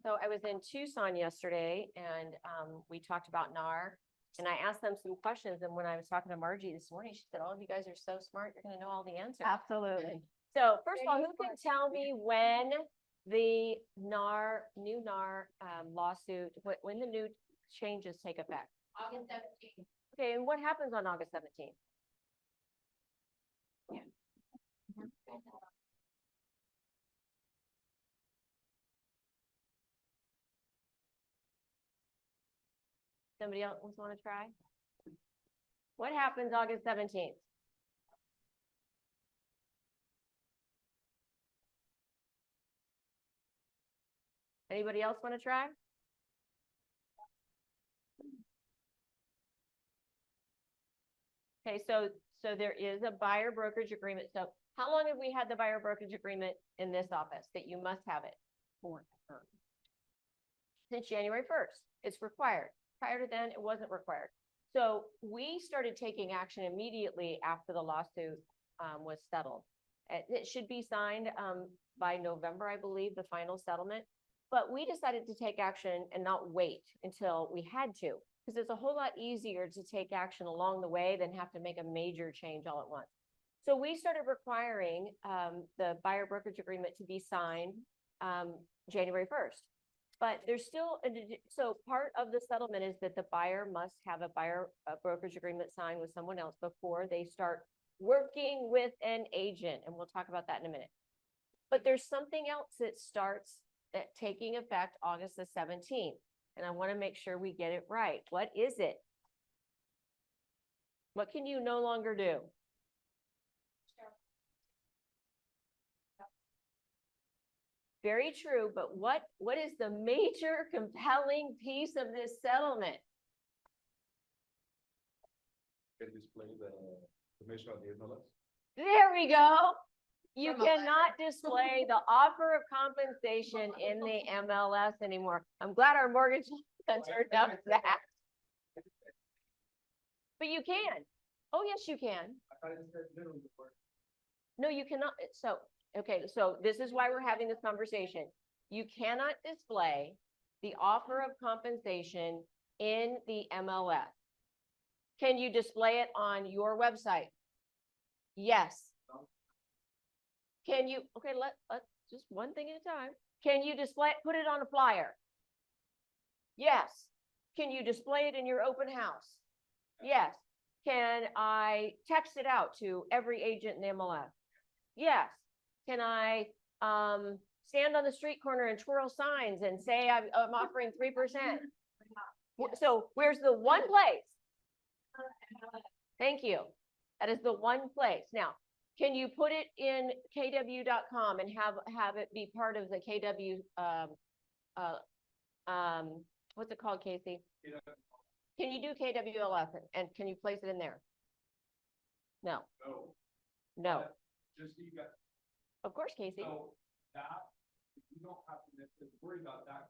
So I was in Tucson yesterday and we talked about NAR and I asked them some questions. And when I was talking to Margie this morning, she said, all of you guys are so smart. You're going to know all the answers. Absolutely. So first of all, who can tell me when the new NAR lawsuit, when the new changes take effect? August 17th. Okay, and what happens on August 17th? Yeah. Somebody else want to try? What happens August 17th? Anybody else want to try? Okay, so there is a buyer brokerage agreement. So how long have we had the buyer brokerage agreement in this office that you must have it? Since January 1st, it's required. Prior to then, it wasn't required. So we started taking action immediately after the lawsuit was settled. It should be signed by November, I believe, the final settlement. But we decided to take action and not wait until we had to, because it's a whole lot easier to take action along the way than have to make a major change all at once. So we started requiring the buyer brokerage agreement to be signed January 1st. But there's still, so part of the settlement is that the buyer must have a buyer brokerage agreement signed with someone else before they start working with an agent. And we'll talk about that in a minute. But there's something else that starts taking effect August the 17th. And I want to make sure we get it right. What is it? What can you no longer do? Very true, but what is the major compelling piece of this settlement? Can display the information on the MLS. There we go. You cannot display the offer of compensation in the MLS anymore. I'm glad our mortgage center knows that. But you can. Oh, yes, you can. I thought it said minimum before. No, you cannot. So, okay, so this is why we're having this conversation. You cannot display the offer of compensation in the MLS. Can you display it on your website? Yes. Can you, okay, let's just one thing at a time. Can you display it, put it on a flyer? Yes. Can you display it in your open house? Yes. Can I text it out to every agent in the MLS? Yes. Can I stand on the street corner and twirl signs and say I'm offering 3%? So where's the one place? Thank you. That is the one place. Now, can you put it in kw.com and have it be part of the KW, what's it called, Casey? Can you do KWLF and can you place it in there? No. No. Just so you got. Of course, Casey. So that, you don't have to necessarily worry about that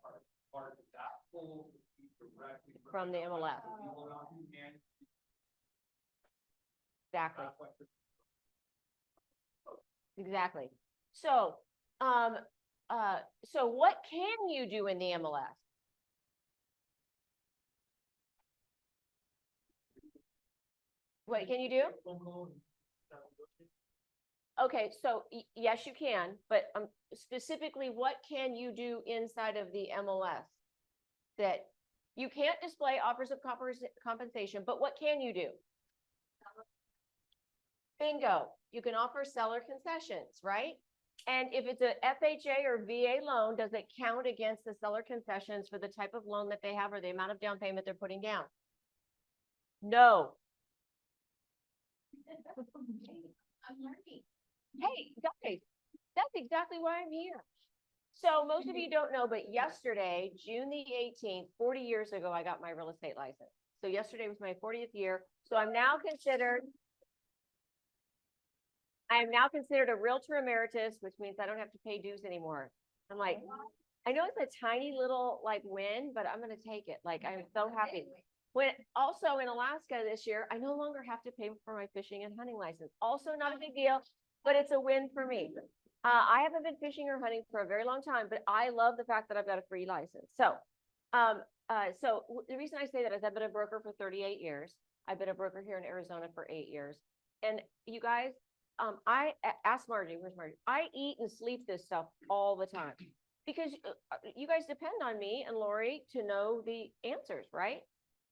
part of that pulls directly From the MLS. You will not be managed. Exactly. Exactly. So, so what can you do in the MLS? What can you do? Okay, so yes, you can, but specifically, what can you do inside of the MLS? That you can't display offers of compensation, but what can you do? Bingo. You can offer seller concessions, right? And if it's a FHA or VA loan, does it count against the seller concessions for the type of loan that they have or the amount of down payment they're putting down? No. I'm learning. Hey, guys, that's exactly why I'm here. So most of you don't know, but yesterday, June the 18th, 40 years ago, I got my real estate license. So yesterday was my 40th year. So I am now considered a realtor emeritus, which means I don't have to pay dues anymore. I'm like, I know it's a tiny little like win, but I'm going to take it. Like, I'm so happy. When also in Alaska this year, I no longer have to pay for my fishing and hunting license. Also not a big deal, but it's a win for me. I haven't been fishing or hunting for a very long time, but I love the fact that I've got a free license. So, the reason I say that is I've been a broker for 38 years. I've been a broker here in Arizona for 8 years. And you guys, ask Margie, where's Margie? I eat and sleep this stuff all the time because you guys depend on me and Lori to know the answers, right?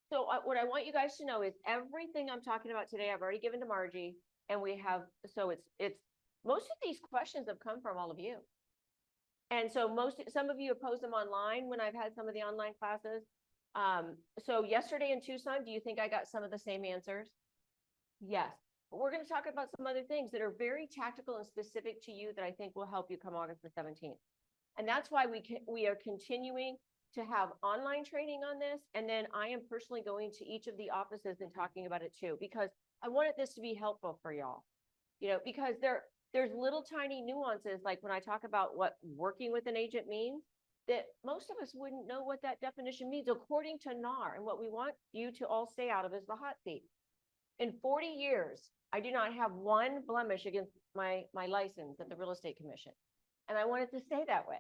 So what I want you guys to know is everything I'm talking about today, I've already given to Margie, and we have, so it's most of these questions have come from all of you. And so some of you have posed them online when I've had some of the online classes. So yesterday in Tucson, do you think I got some of the same answers? Yes. But we're going to talk about some other things that are very tactical and specific to you that I think will help you come August the 17th. And that's why we are continuing to have online training on this. And then I am personally going to each of the offices and talking about it too, because I wanted this to be helpful for y'all, because there's little tiny nuances, like when I talk about what working with an agent means, that most of us wouldn't know what that definition means according to NAR. And what we want you to all stay out of is the hot seat. In 40 years, I do not have one blemish against my license at the Real Estate Commission. And I want it to stay that way,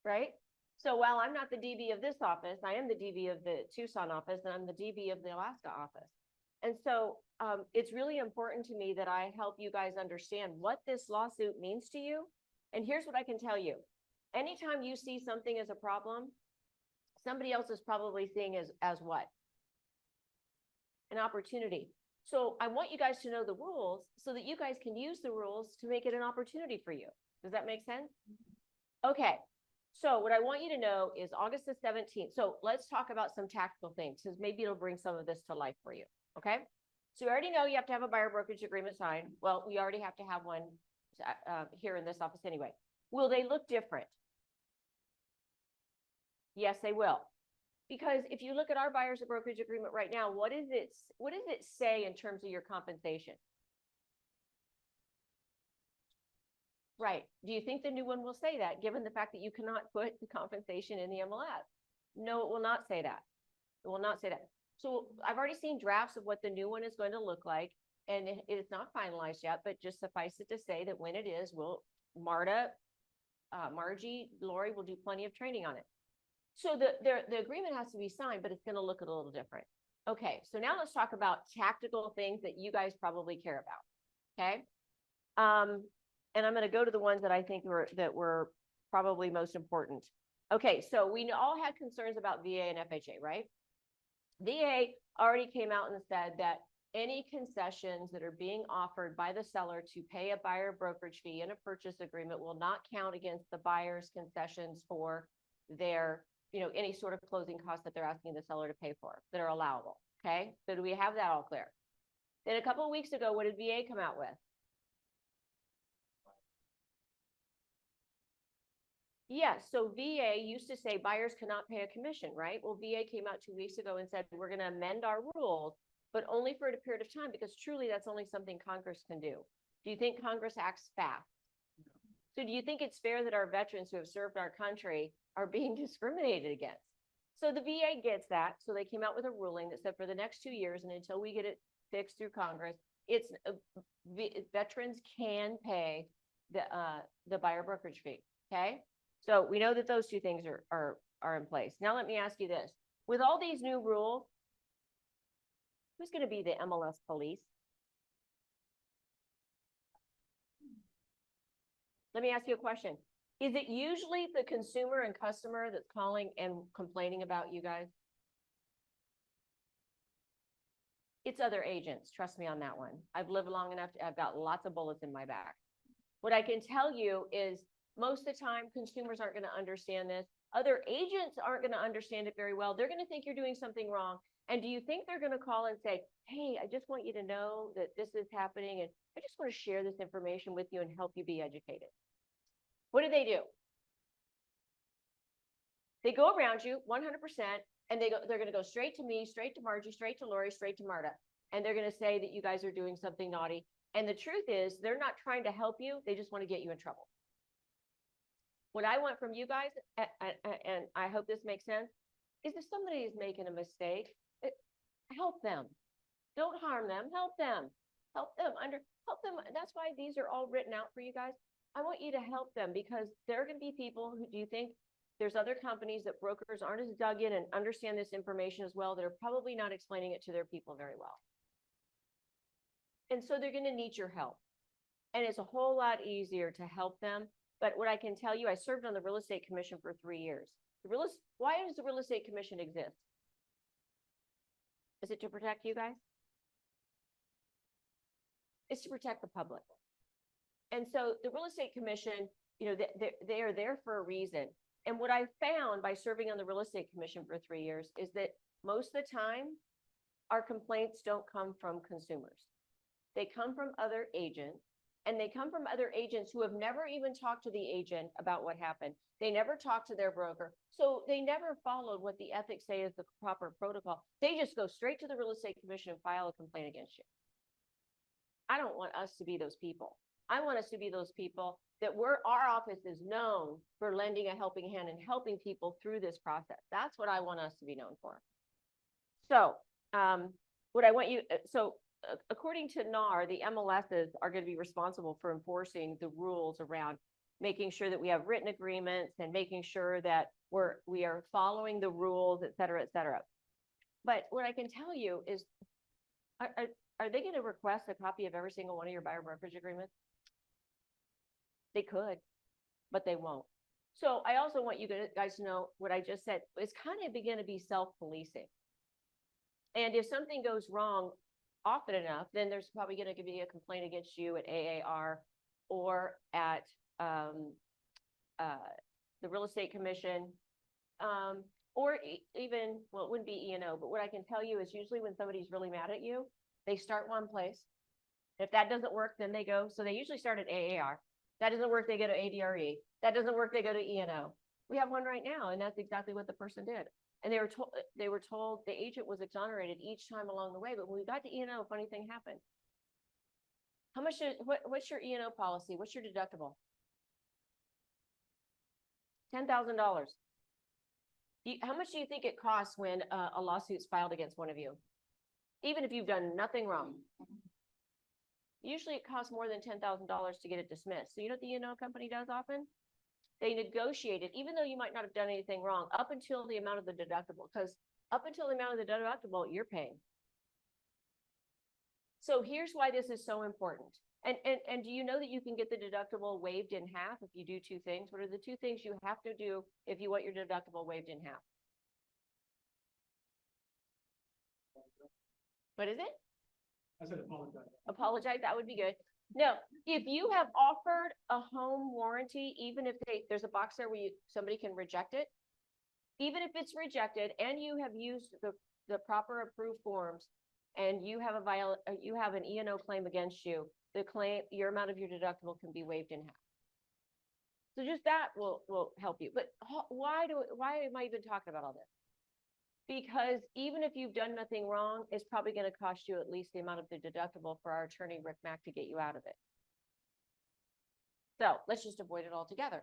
right? So while I'm not the DB of this office, I am the DB of the Tucson office, and I'm the DB of the Alaska office. And so it's really important to me that I help you guys understand what this lawsuit means to you. And here's what I can tell you. Anytime you see something as a problem, somebody else is probably seeing as what? An opportunity. So I want you guys to know the rules so that you guys can use the rules to make it an opportunity for you. Does that make sense? Okay. So what I want you to know is August the 17th. So let's talk about some tactical things, because maybe it'll bring some of this to life for you. Okay. So you already know you have to have a buyer brokerage agreement signed. Well, we already have to have one here in this office anyway. Will they look different? Yes, they will. Because if you look at our buyer's brokerage agreement right now, what does it say in terms of your compensation? Right. Do you think the new one will say that, given the fact that you cannot put the compensation in the MLS? No, it will not say that. It will not say that. So I've already seen drafts of what the new one is going to look like, and it is not finalized yet, but just suffice it to say that when it is, Margie, Lori will do plenty of training on it. So the agreement has to be signed, but it's going to look a little different. Okay, so now let's talk about tactical things that you guys probably care about. Okay. And I'm going to go to the ones that I think were probably most important. Okay, so we all had concerns about VA and FHA, right? VA already came out and said that any concessions that are being offered by the seller to pay a buyer brokerage fee in a purchase agreement will not count against the buyer's concessions for their, any sort of closing costs that they're asking the seller to pay for that are allowable. Okay, so do we have that all clear? Then a couple of weeks ago, what did VA come out with? Yes, so VA used to say buyers cannot pay a commission, right? Well, VA came out 2 weeks ago and said, we're going to amend our rules, but only for a period of time, because truly that's only something Congress can do. Do you think Congress acts fast? So do you think it's fair that our veterans who have served our country are being discriminated against? So the VA gets that. So they came out with a ruling that said for the next 2 years, and until we get it fixed through Congress, veterans can pay the buyer brokerage fee. Okay. So we know that those two things are in place. Now, let me ask you this. With all these new rules, who's going to be the MLS police? Let me ask you a question. Is it usually the consumer and customer that's calling and complaining about you guys? It's other agents. Trust me on that one. I've lived long enough. I've got lots of bullets in my back. What I can tell you is most of the time, consumers aren't going to understand this. Other agents aren't going to understand it very well. They're going to think you're doing something wrong. And do you think they're going to call and say, hey, I just want you to know that this is happening, and I just want to share this information with you and help you be educated? What do? They go around you 100%, and they're going to go straight to me, straight to Margie, straight to Lori, straight to Marta. And they're going to say that you guys are doing something naughty. And the truth is, they're not trying to help you. They just want to get you in trouble. What I want from you guys, and I hope this makes sense, is if somebody is making a mistake, help them. Don't harm them. Help them. Help them. That's why these are all written out for you guys. I want you to help them because there are going to be people who, do you think there's other companies that brokers aren't as dug in and understand this information as well that are probably not explaining it to their people very well. And so they're going to need your help. And it's a whole lot easier to help them. But what I can tell you, I served on the real estate commission for 3 years. Why does the real estate commission exist? Is it to protect you guys? It's to protect the public. And so the real estate commission, you know, they are there for a reason. And what I found by serving on the real estate commission for 3 years is that most of the time, our complaints don't come from consumers. They come from other agents, and they come from other agents who have never even talked to the agent about what happened. They never talked to their broker. So they never followed what the ethics say is the proper protocol. They just go straight to the real estate commission and file a complaint against you. I don't want us to be those people. I want us to be those people that our office is known for lending a helping hand and helping people through this process. That's what I want us to be known for. So, what I want you, according to NAR, the MLSs are going to be responsible for enforcing the rules around making sure that we have written agreements and making sure that we are following the rules, et cetera, et cetera. But what I can tell you is, are they going to request a copy of every single one of your buyer brokerage agreements? They could, but they won't. So I also want you guys to know what I just said. It's kind of going to be self-policing. And if something goes wrong often enough, then there's probably going to be a complaint against you at AAR or at the real estate commission, or even, well, it wouldn't be E&O, but what I can tell you is usually when somebody's really mad at you, they start one place. If that doesn't work, then they go. So they usually start at AAR. That doesn't work, they go to ADRE. That doesn't work, they go to E&O. We have one right now, and that's exactly what the person did. And they were told the agent was exonerated each time along the way. But when we got to E&O, a funny thing happened. How much? What's your E&O policy? What's your deductible? $10,000. How much do you think it costs when a lawsuit's filed against one of you? Even if you've done nothing wrong. Usually it costs more than $10,000 to get it dismissed. So you know what the E&O company does often? They negotiate it, even though you might not have done anything wrong, up until the amount of the deductible, because up until the amount of the deductible, you're paying. So here's why this is so important. And do you know that you can get the deductible waived in half if you do two things? What are the two things you have to do if you want your deductible waived in half? What is it? I said apologize. Apologize, that would be good. No, if you have offered a home warranty, even if there's a box there where somebody can reject it, even if it's rejected and you have used the proper approved forms and you have you have an E&O claim against you, your amount of your deductible can be waived in half. So just that will help you. But why am I even talking about all this? Because even if you've done nothing wrong, it's probably going to cost you at least the amount of the deductible for our attorney, Rick Mack, to get you out of it. So let's just avoid it altogether.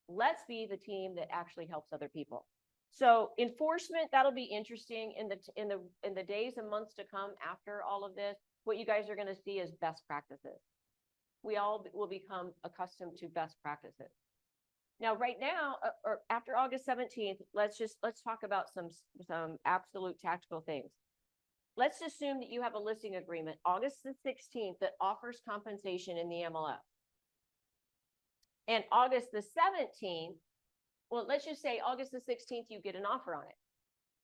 Let's be the team that actually helps other people. So enforcement, that'll be interesting in the days and months to come after all of this. What you guys are going to see is best practices. We all will become accustomed to best practices. Now, right now, or after August 17th, let's talk about some absolute tactical things. Let's assume that you have a listing agreement, August the 16th, that offers compensation in the MLS. And August the 17th, well, let's just say August the 16th, you get an offer on it.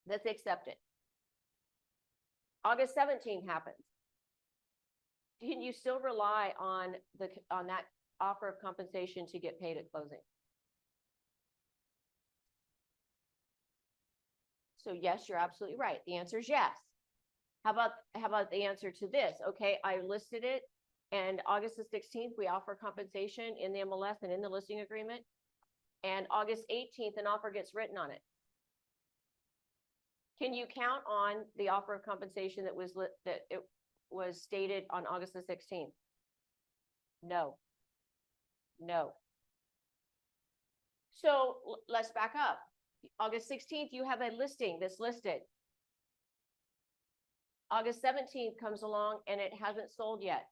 Let's accept it. August 17th happens. Can you still rely on that offer of compensation to get paid at closing? So yes, you're absolutely right. The answer is yes. How about the answer to this? Okay, I listed it, and August the 16th, we offer compensation in the MLS and in the listing agreement. And August 18th, an offer gets written on it. Can you count on the offer of compensation that it was stated on August the 16th? No. No. So let's back up. August 16th, you have a listing that's listed. August 17th comes along and it hasn't sold yet.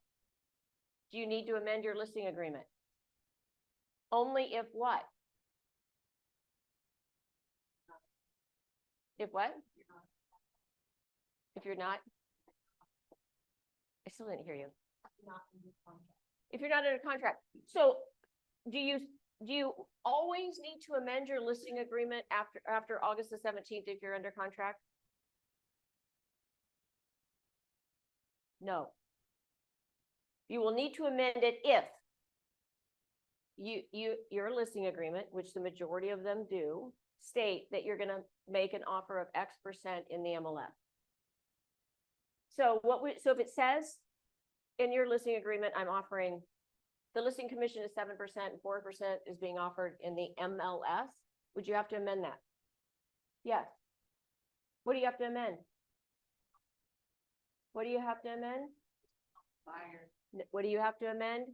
Do you need to amend your listing agreement? Only if what? If what? If you're not? I still didn't hear you. Not in this contract. If you're not under contract. So do you always need to amend your listing agreement after August the 17th if you're under contract? No. You will need to amend it if your listing agreement, which the majority of them do, state that you're gonna make an offer of X% in the MLS. So so if it says in your listing agreement, I'm offering, the listing commission is 7% and 4% is being offered in the MLS, would you have to amend that? Yes. What do you have to amend? What do you have to amend? Buyer. What do you have to amend?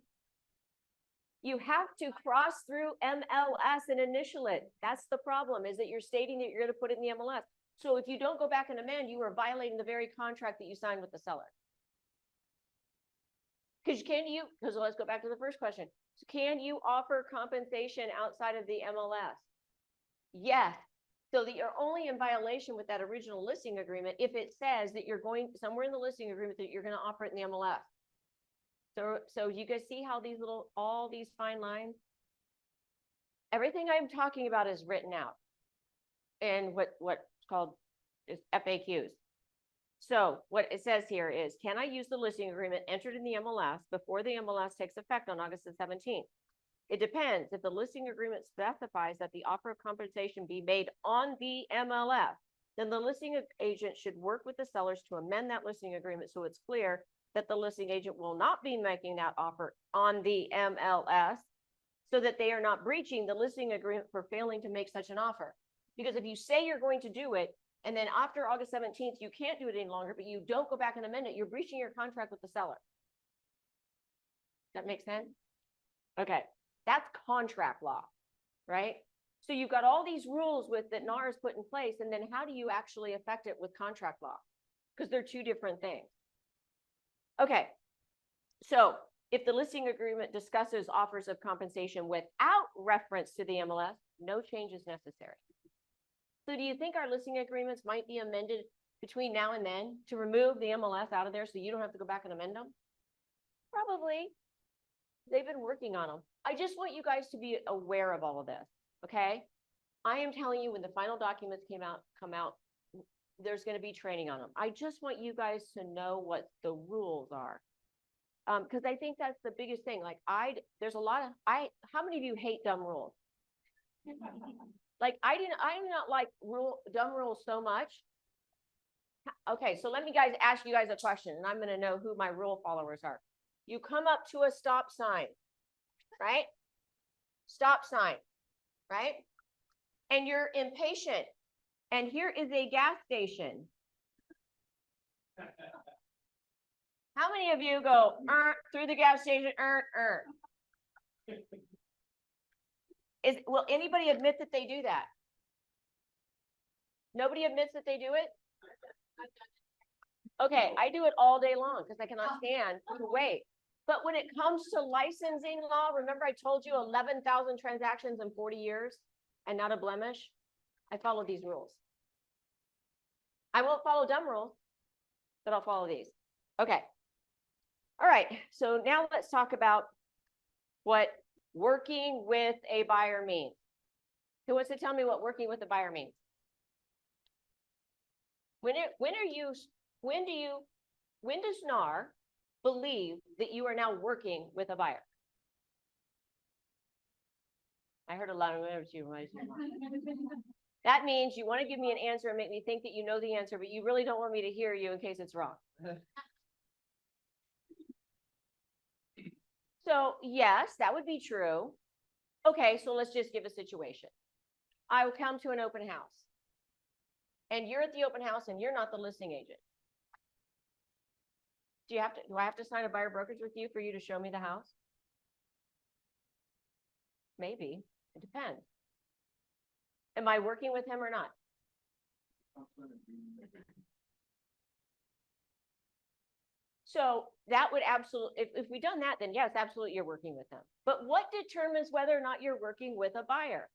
You have to cross through MLS and initial it. That's the problem, is that you're stating that you're going to put it in the MLS. So if you don't go back and amend, you are violating the very contract that you signed with the seller. Because let's go back to the first question. So can you offer compensation outside of the MLS? Yes. So that you're only in violation with that original listing agreement if it says that you're going somewhere in the listing agreement that you're going to offer it in the MLS. So you guys see how all these fine lines? Everything I'm talking about is written out in what's called is FAQs. So what it says here is, can I use the listing agreement entered in the MLS before the MLS takes effect on August the 17th? It depends. If the listing agreement specifies that the offer of compensation be made on the MLS, then the listing agent should work with the sellers to amend that listing agreement so it's clear that the listing agent will not be making that offer on the MLS, so that they are not breaching the listing agreement for failing to make such an offer. Because if you say you're going to do it, and then after August 17th, you can't do it any longer, but you don't go back and amend it, you're breaching your contract with the seller. That makes sense? Okay, that's contract law, right? So you've got all these rules that NAR has put in place, and then how do you actually affect it with contract law? Because they're two different things. Okay, so if the listing agreement discusses offers of compensation without reference to the MLS, no change is necessary. So do you think our listing agreements might be amended between now and then to remove the MLS out of there so you don't have to go back and amend them? Probably. They've been working on them. I just want you guys to be aware of all of this, okay? I am telling you, when the final documents come out, there's going to be training on them. I just want you guys to know what the rules are. Because I think that's the biggest thing. Like there's a lot of, how many of you hate dumb rules? Like I do not like dumb rules so much. Okay, so let me ask you guys a question, and I'm going to know who my rule followers are. You come up to a stop sign, right? Stop sign, right? And you're impatient. And here is a gas station. How many of you go through the gas station? Will anybody admit that they do that? Nobody admits that they do it? Okay, I do it all day long because I cannot stand to wait. But when it comes to licensing law, remember I told you 11,000 transactions in 40 years and not a blemish? I follow these rules. I won't follow dumb rules, but I'll follow these. Okay. All right. So now let's talk about what working with a buyer means. Who wants to tell me what working with a buyer means? When does NAR believe that you are now working with a buyer? I heard a lot of words. That means you want to give me an answer and make me think that you know the answer, but you really don't want me to hear you in case it's wrong. So yes, that would be true. Okay, so let's just give a situation. I will come to an open house. And you're at the open house and you're not the listing agent. Do I have to sign a buyer brokerage with you for you to show me the house? Maybe. It depends. Am I working with him or not? So that would absolutely, if we done that, then yes, absolutely, you're working with them. But what determines whether or not you're working with a buyer?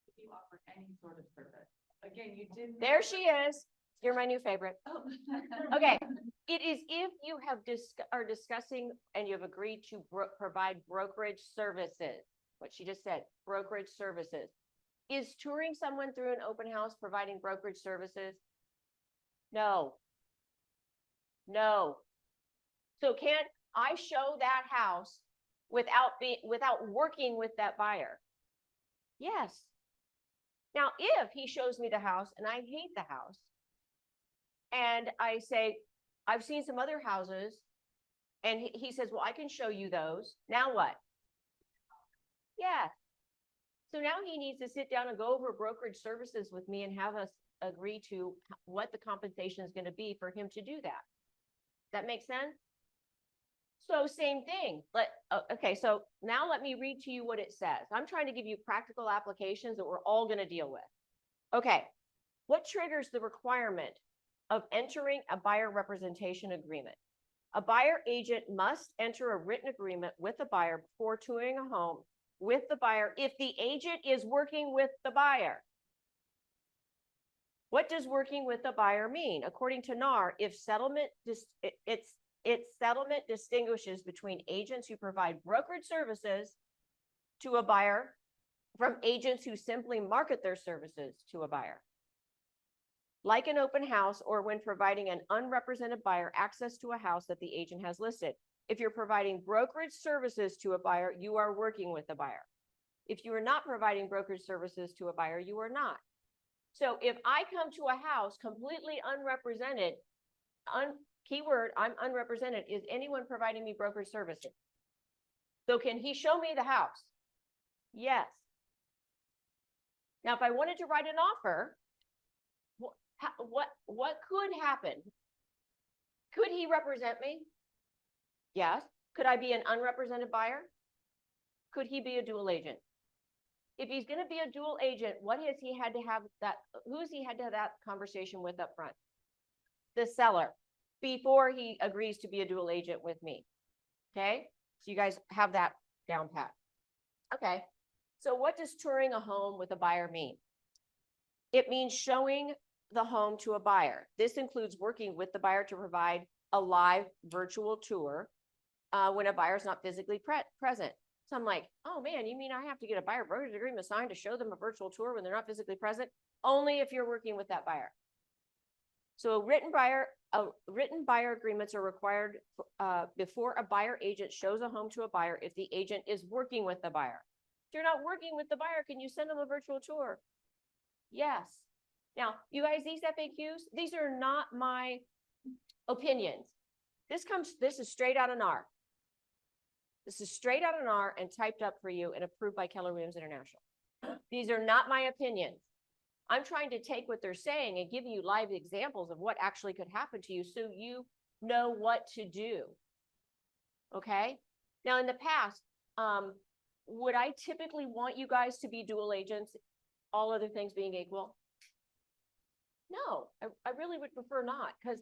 If you offer any sort of service. Again, you didn't. There she is. You're my new favorite. Oh. Okay, it is if you have are discussing and you have agreed to provide brokerage services. What she just said, brokerage services. Is touring someone through an open house providing brokerage services? No. No. So can't I show that house without working with that buyer? Yes. Now, if he shows me the house and I hate the house, and I say, I've seen some other houses, and he says, well, I can show you those. Now what? Yeah. So now he needs to sit down and go over brokerage services with me and have us agree to what the compensation is going to be for him to do that. That makes sense? So same thing. Okay, so now let me read to you what it says. I'm trying to give you practical applications that we're all going to deal with. Okay, what triggers the requirement of entering a buyer representation agreement? A buyer agent must enter a written agreement with the buyer before touring a home with the buyer if the agent is working with the buyer. What does working with the buyer mean? According to NAR, if settlement its settlement distinguishes between agents who provide brokerage services to a buyer from agents who simply market their services to a buyer. Like an open house or when providing an unrepresented buyer access to a house that the agent has listed. If you're providing brokerage services to a buyer, you are working with the buyer. If you are not providing brokerage services to a buyer, you are not. So if I come to a house completely unrepresented, keyword, I'm unrepresented, is anyone providing me brokerage services? So can he show me the house? Yes. Now, if I wanted to write an offer, what could happen? Could he represent me? Yes. Could I be an unrepresented buyer? Could he be a dual agent? If he's going to be a dual agent, what has he had to have that? Who's he had to have that conversation with up front? The seller, before he agrees to be a dual agent with me. Okay, so you guys have that down pat. Okay, so what does touring a home with a buyer mean? It means showing the home to a buyer. This includes working with the buyer to provide a live virtual tour when a buyer is not physically present. So I'm like, oh man, you mean I have to get a buyer brokerage agreement signed to show them a virtual tour when they're not physically present? Only if you're working with that buyer. So written buyer agreements are required before a buyer agent shows a home to a buyer if the agent is working with the buyer. If you're not working with the buyer, can you send them a virtual tour? Yes. Now, you guys, these FAQs, these are not my opinions. This is straight out of NAR. This is straight out of NAR and typed up for you and approved by Keller Williams International. These are not my opinions. I'm trying to take what they're saying and give you live examples of what actually could happen to you so you know what to do. Okay? Now, in the past, would I typically want you guys to be dual agents, all other things being equal? No, I really would prefer not, because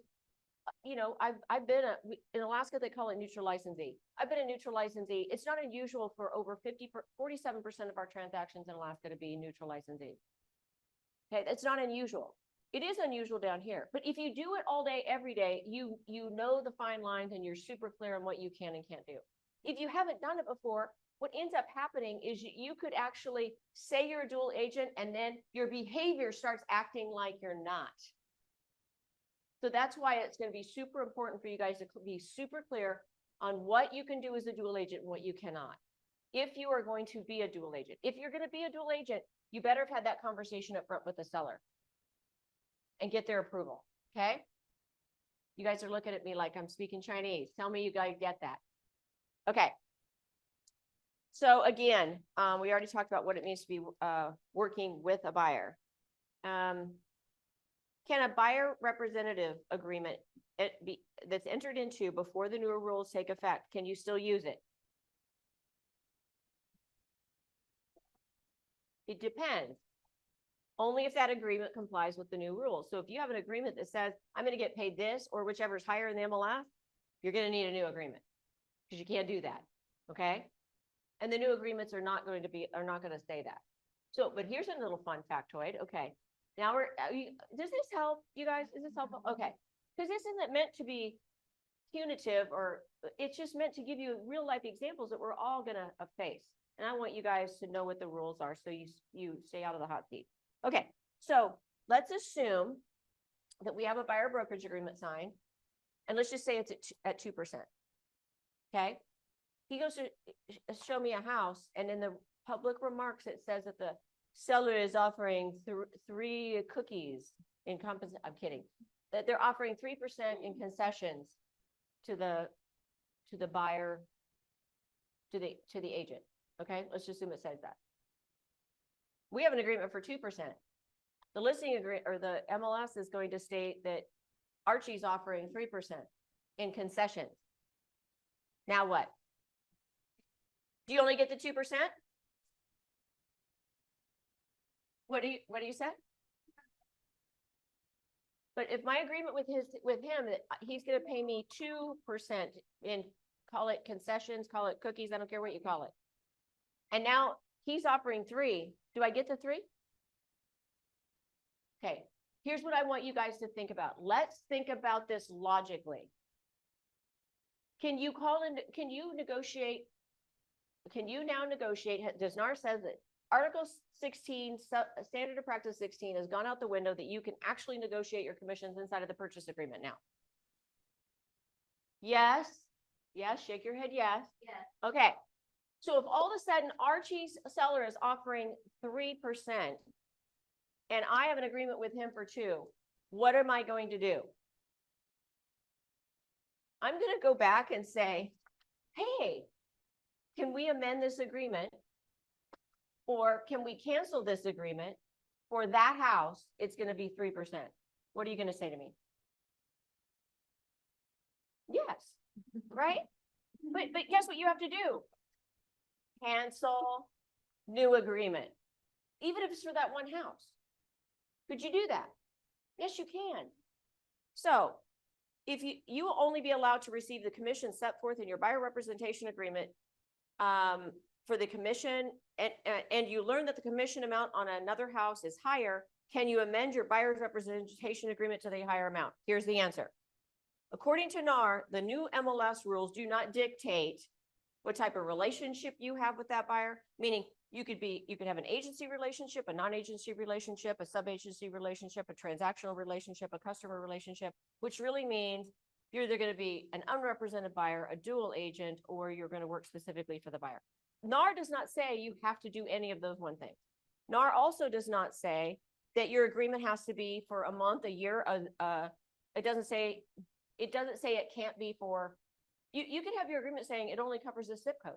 you know, I've been in Alaska, they call it neutral licensee. I've been a neutral licensee. It's not unusual for over 47% of our transactions in Alaska to be neutral licensee. Okay, that's not unusual. It is unusual down here, but if you do it all day, every day, you know the fine lines and you're super clear on what you can and can't do. If you haven't done it before, what ends up happening is you could actually say you're a dual agent and then your behavior starts acting like you're not. So that's why it's going to be super important for you guys to be super clear on what you can do as a dual agent and what you cannot. If you are going to be a dual agent, if you're going to be a dual agent, you better have had that conversation up front with the seller and get their approval. Okay. You guys are looking at me like I'm speaking Chinese. Tell me you guys get that. Okay. So again, we already talked about what it means to be working with a buyer. Can a buyer representative agreement that's entered into before the new rules take effect, can you still use it? It depends. Only if that agreement complies with the new rules. So if you have an agreement that says, I'm gonna get paid this, or whichever is higher in the MLS, you're gonna need a new agreement, because you can't do that, okay? And the new agreements are not gonna say that. So, but here's a little fun factoid, okay? Now does this help, you guys? Is this helpful? Okay, because this isn't meant to be punitive, or it's just meant to give you real life examples that we're all gonna face. And I want you guys to know what the rules are, so you stay out of the hot seat. Okay, so let's assume that we have a buyer brokerage agreement signed, and let's just say it's at 2%. Okay, he goes to show me a house, and in the public remarks, it says that the seller is offering three cookies in I'm kidding. That they're offering 3% in concessions to the buyer, to the agent. Okay, let's just assume it says that. We have an agreement for 2%. The listing agreement, or the MLS, is going to state that Archie's offering 3% in concessions. Now what? Do you only get the 2%? What do you say? But if my agreement with him, that he's gonna pay me 2% in, call it concessions, call it cookies, I don't care what you call it. And now he's offering 3. Do I get the 3? Okay, here's what I want you guys to think about. Let's think about this logically. Can you negotiate? Can you now negotiate? Does NAR says that Article 16, Standard of Practice 16 has gone out the window, that you can actually negotiate your commissions inside of the purchase agreement now? Yes. Yes, shake your head, yes. Yes. Okay, so if all of a sudden Archie's seller is offering 3%, and I have an agreement with him for 2%, what am I going to do? I'm going to go back and say, hey, can we amend this agreement? Or can we cancel this agreement? For that house, it's going to be 3%. What are you going to say to me? Yes, right? But guess what you have to do? Cancel new agreement, even if it's for that one house. Could you do that? Yes, you can. So if you will only be allowed to receive the commission set forth in your buyer representation agreement for the commission, and you learn that the commission amount on another house is higher, can you amend your buyer's representation agreement to the higher amount? Here's the answer. According to NAR, the new MLS rules do not dictate what type of relationship you have with that buyer, meaning you could have an agency relationship, a non-agency relationship, a sub-agency relationship, a transactional relationship, a customer relationship, which really means you're either going to be an unrepresented buyer, a dual agent, or you're going to work specifically for the buyer. NAR does not say you have to do any of those one thing. NAR also does not say that your agreement has to be for a month, a year. It doesn't say it can't be for, you could have your agreement saying it only covers this zip code.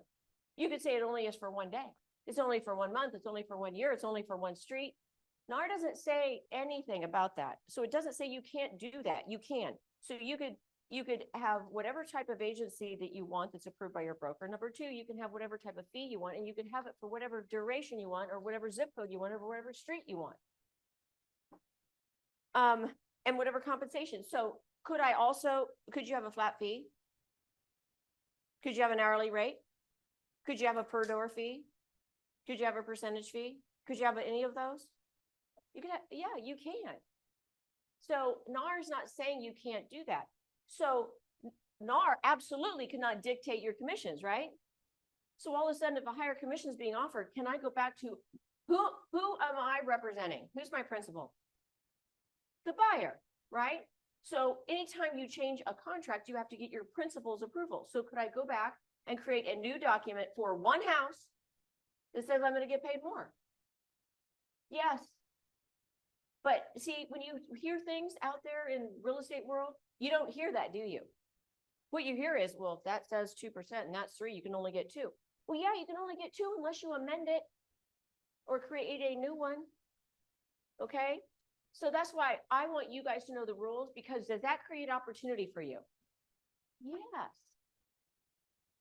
You could say it only is for one day. It's only for 1 month. It's only for 1 year. It's only for one street. NAR doesn't say anything about that. So it doesn't say you can't do that. You can. So you could have whatever type of agency that you want that's approved by your broker. Number 2, you can have whatever type of fee you want, and you can have it for whatever duration you want, or whatever zip code you want, or whatever street you want. And whatever compensation. So could you have a flat fee? Could you have an hourly rate? Could you have a per door fee? Could you have a percentage fee? Could you have any of those? You could have, yeah, you can. So NAR is not saying you can't do that. So NAR absolutely cannot dictate your commissions, right? So all of a sudden, if a higher commission is being offered, can I go back to who am I representing? Who's my principal? The buyer, right? So anytime you change a contract, you have to get your principal's approval. So could I go back and create a new document for one house that says I'm going to get paid more? Yes. But see, when you hear things out there in real estate world, you don't hear that, do you? What you hear is, well, if that says 2% and that's 3, you can only get 2. Well, yeah, you can only get 2 unless you amend it or create a new one. Okay? So that's why I want you guys to know the rules, because does that create opportunity for you? Yes.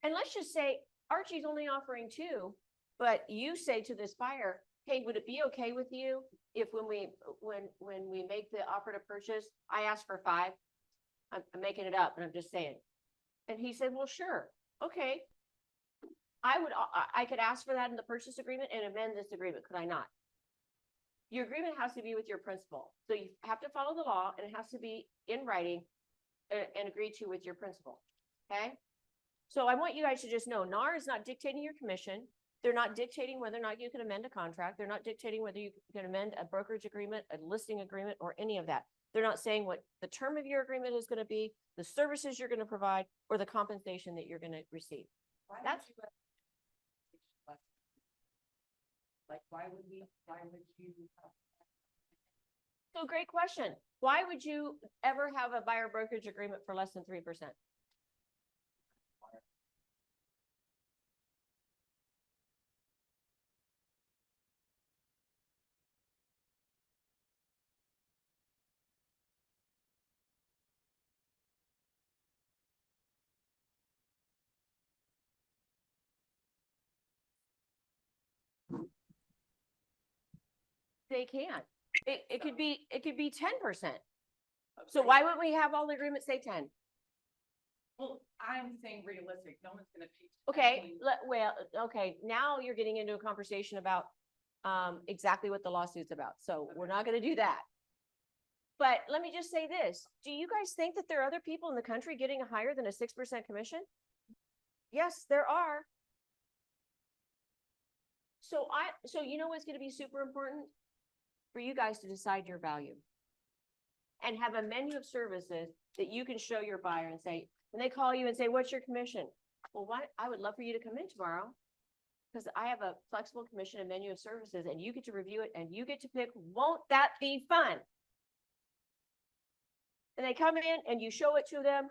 And let's just say Archie's only offering 2, but you say to this buyer, hey, would it be okay with you if when we make the offer to purchase, I ask for 5? I'm making it up, but I'm just saying. And he said, well, sure, okay. I could ask for that in the purchase agreement and amend this agreement, could I not? Your agreement has to be with your principal. So you have to follow the law and it has to be in writing and agreed to with your principal, okay? So I want you guys to just know, NAR is not dictating your commission. They're not dictating whether or not you can amend a contract. They're not dictating whether you can amend a brokerage agreement, a listing agreement, or any of that. They're not saying what the term of your agreement is going to be, the services you're going to provide, or the compensation that you're going to receive. Why would That's- you have- Like, why would you have? So great question. Why would you ever have a buyer brokerage agreement for less than 3%? They can. It could be 10%. So why wouldn't we have all the agreements say 10? Well, I'm saying realistic, no one's gonna pay. Okay, okay, now you're getting into a conversation about exactly what the lawsuit's about. So we're not gonna do that. But let me just say this, do you guys think that there are other people in the country getting a higher than a 6% commission? Yes, there are. So you know what's gonna be super important? For you guys to decide your value. And have a menu of services that you can show your buyer and say, when they call you and say, what's your commission? Well, I would love for you to come in tomorrow. Because I have a flexible commission and menu of services and you get to review it and you get to pick, won't that be fun? And they come in and you show it to them,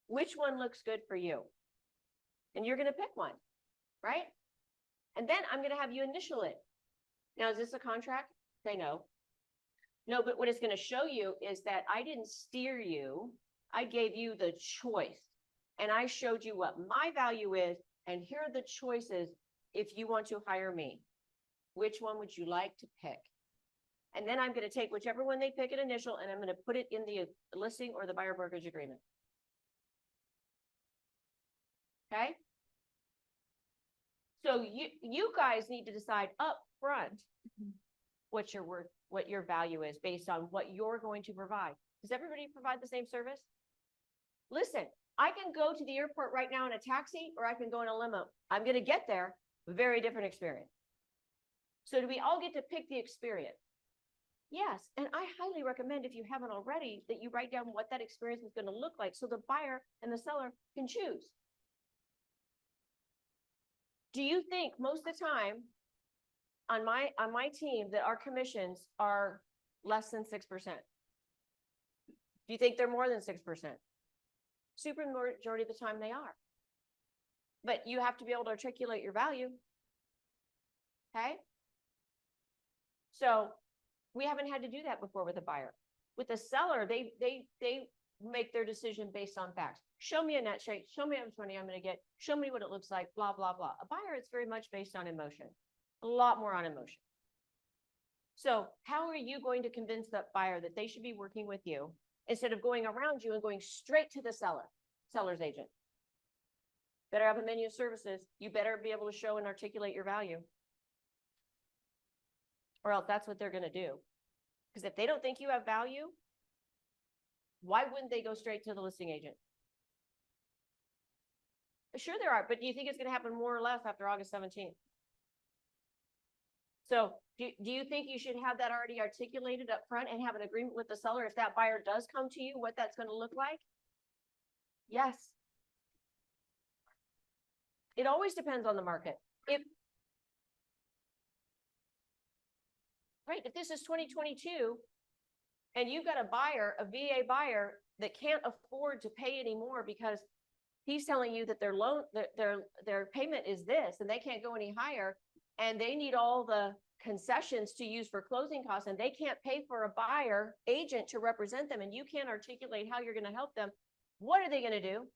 which one looks good for you? And you're gonna pick one, right? And then I'm gonna have you initial it. Now, is this a contract? Say no. No, but what it's gonna show you is that I didn't steer you. I gave you the choice. And I showed you what my value is, and here are the choices if you want to hire me. Which one would you like to pick? And then I'm gonna take whichever one they pick at initial, and I'm gonna put it in the listing or the buyer brokerage agreement. Okay? So you guys need to decide up front what your worth, what your value is based on what you're going to provide. Does everybody provide the same service? Listen, I can go to the airport right now in a taxi or I can go in a limo. I'm going to get there, very different experience. So do we all get to pick the experience? Yes, and I highly recommend, if you haven't already, that you write down what that experience is going to look like so the buyer and the seller can choose. Do you think most of the time on my team that our commissions are less than 6%? Do you think they're more than 6%? Super majority of the time they are. But you have to be able to articulate your value. Okay? So we haven't had to do that before with a buyer. With the seller, they make their decision based on facts. Show me a net shape, show me how much money I'm going to get, show me what it looks like, blah, blah, blah. A buyer, it's very much based on emotion, a lot more on emotion. So how are you going to convince that buyer that they should be working with you instead of going around you and going straight to the seller's agent? Better have a menu of services. You better be able to show and articulate your value. Or else that's what they're going to do. Because if they don't think you have value, why wouldn't they go straight to the listing agent? Sure there are, but do you think it's going to happen more or less after August 17th? So do you think you should have that already articulated up front and have an agreement with the seller if that buyer does come to you, what that's going to look like? Yes. It always depends on the market. If this is 2022 and you've got a buyer, a VA buyer that can't afford to pay anymore because he's telling you that their payment is this and they can't go any higher and they need all the concessions to use for closing costs and they can't pay for a buyer agent to represent them and you can't articulate how you're going to help them, what are they going to do?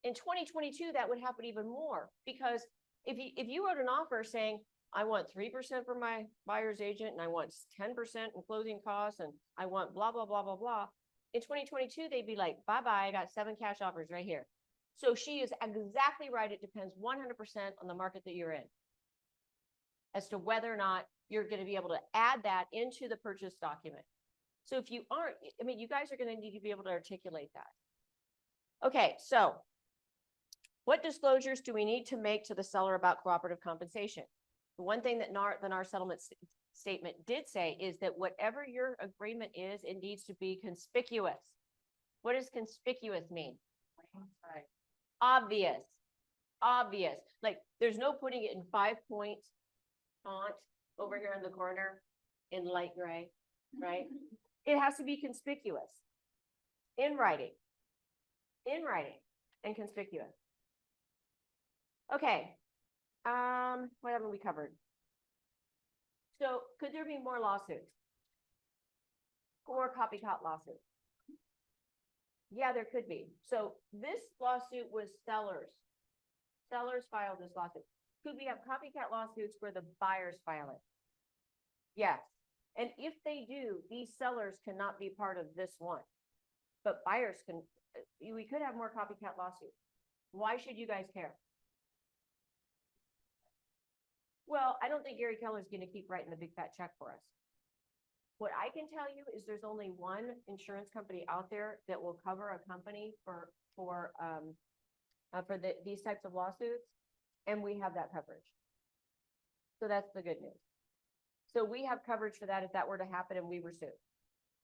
In 2022, that would happen even more because If you wrote an offer saying, I want 3% for my buyer's agent and I want 10% in closing costs and I want blah, blah, blah, blah, blah. In 2022, they'd be like, bye-bye, I got 7 cash offers right here. So she is exactly right. It depends 100% on the market that you're in as to whether or not you're going to be able to add that into the purchase document. So if you aren't, I mean, you guys are going to need to be able to articulate that. Okay, so what disclosures do we need to make to the seller about cooperative compensation? The one thing that the NAR settlement statement did say is that whatever your agreement is, it needs to be conspicuous. What does conspicuous mean? Right. Obvious, obvious. Like there's no putting it in 5-point font over here in the corner in light gray, right? It has to be conspicuous in writing and conspicuous. Okay. What haven't we covered? So could there be more lawsuits? Or copycat lawsuits? Yeah, there could be. So this lawsuit was sellers. Sellers filed this lawsuit. Could we have copycat lawsuits where the buyers file it? Yes. And if they do, these sellers cannot be part of this one. But buyers can, we could have more copycat lawsuits. Why should you guys care? Well, I don't think Gary Keller's going to keep writing the big fat check for us. What I can tell you is there's only one insurance company out there that will cover a company for these types of lawsuits, and we have that coverage. So that's the good news. So we have coverage for that if that were to happen and we were sued.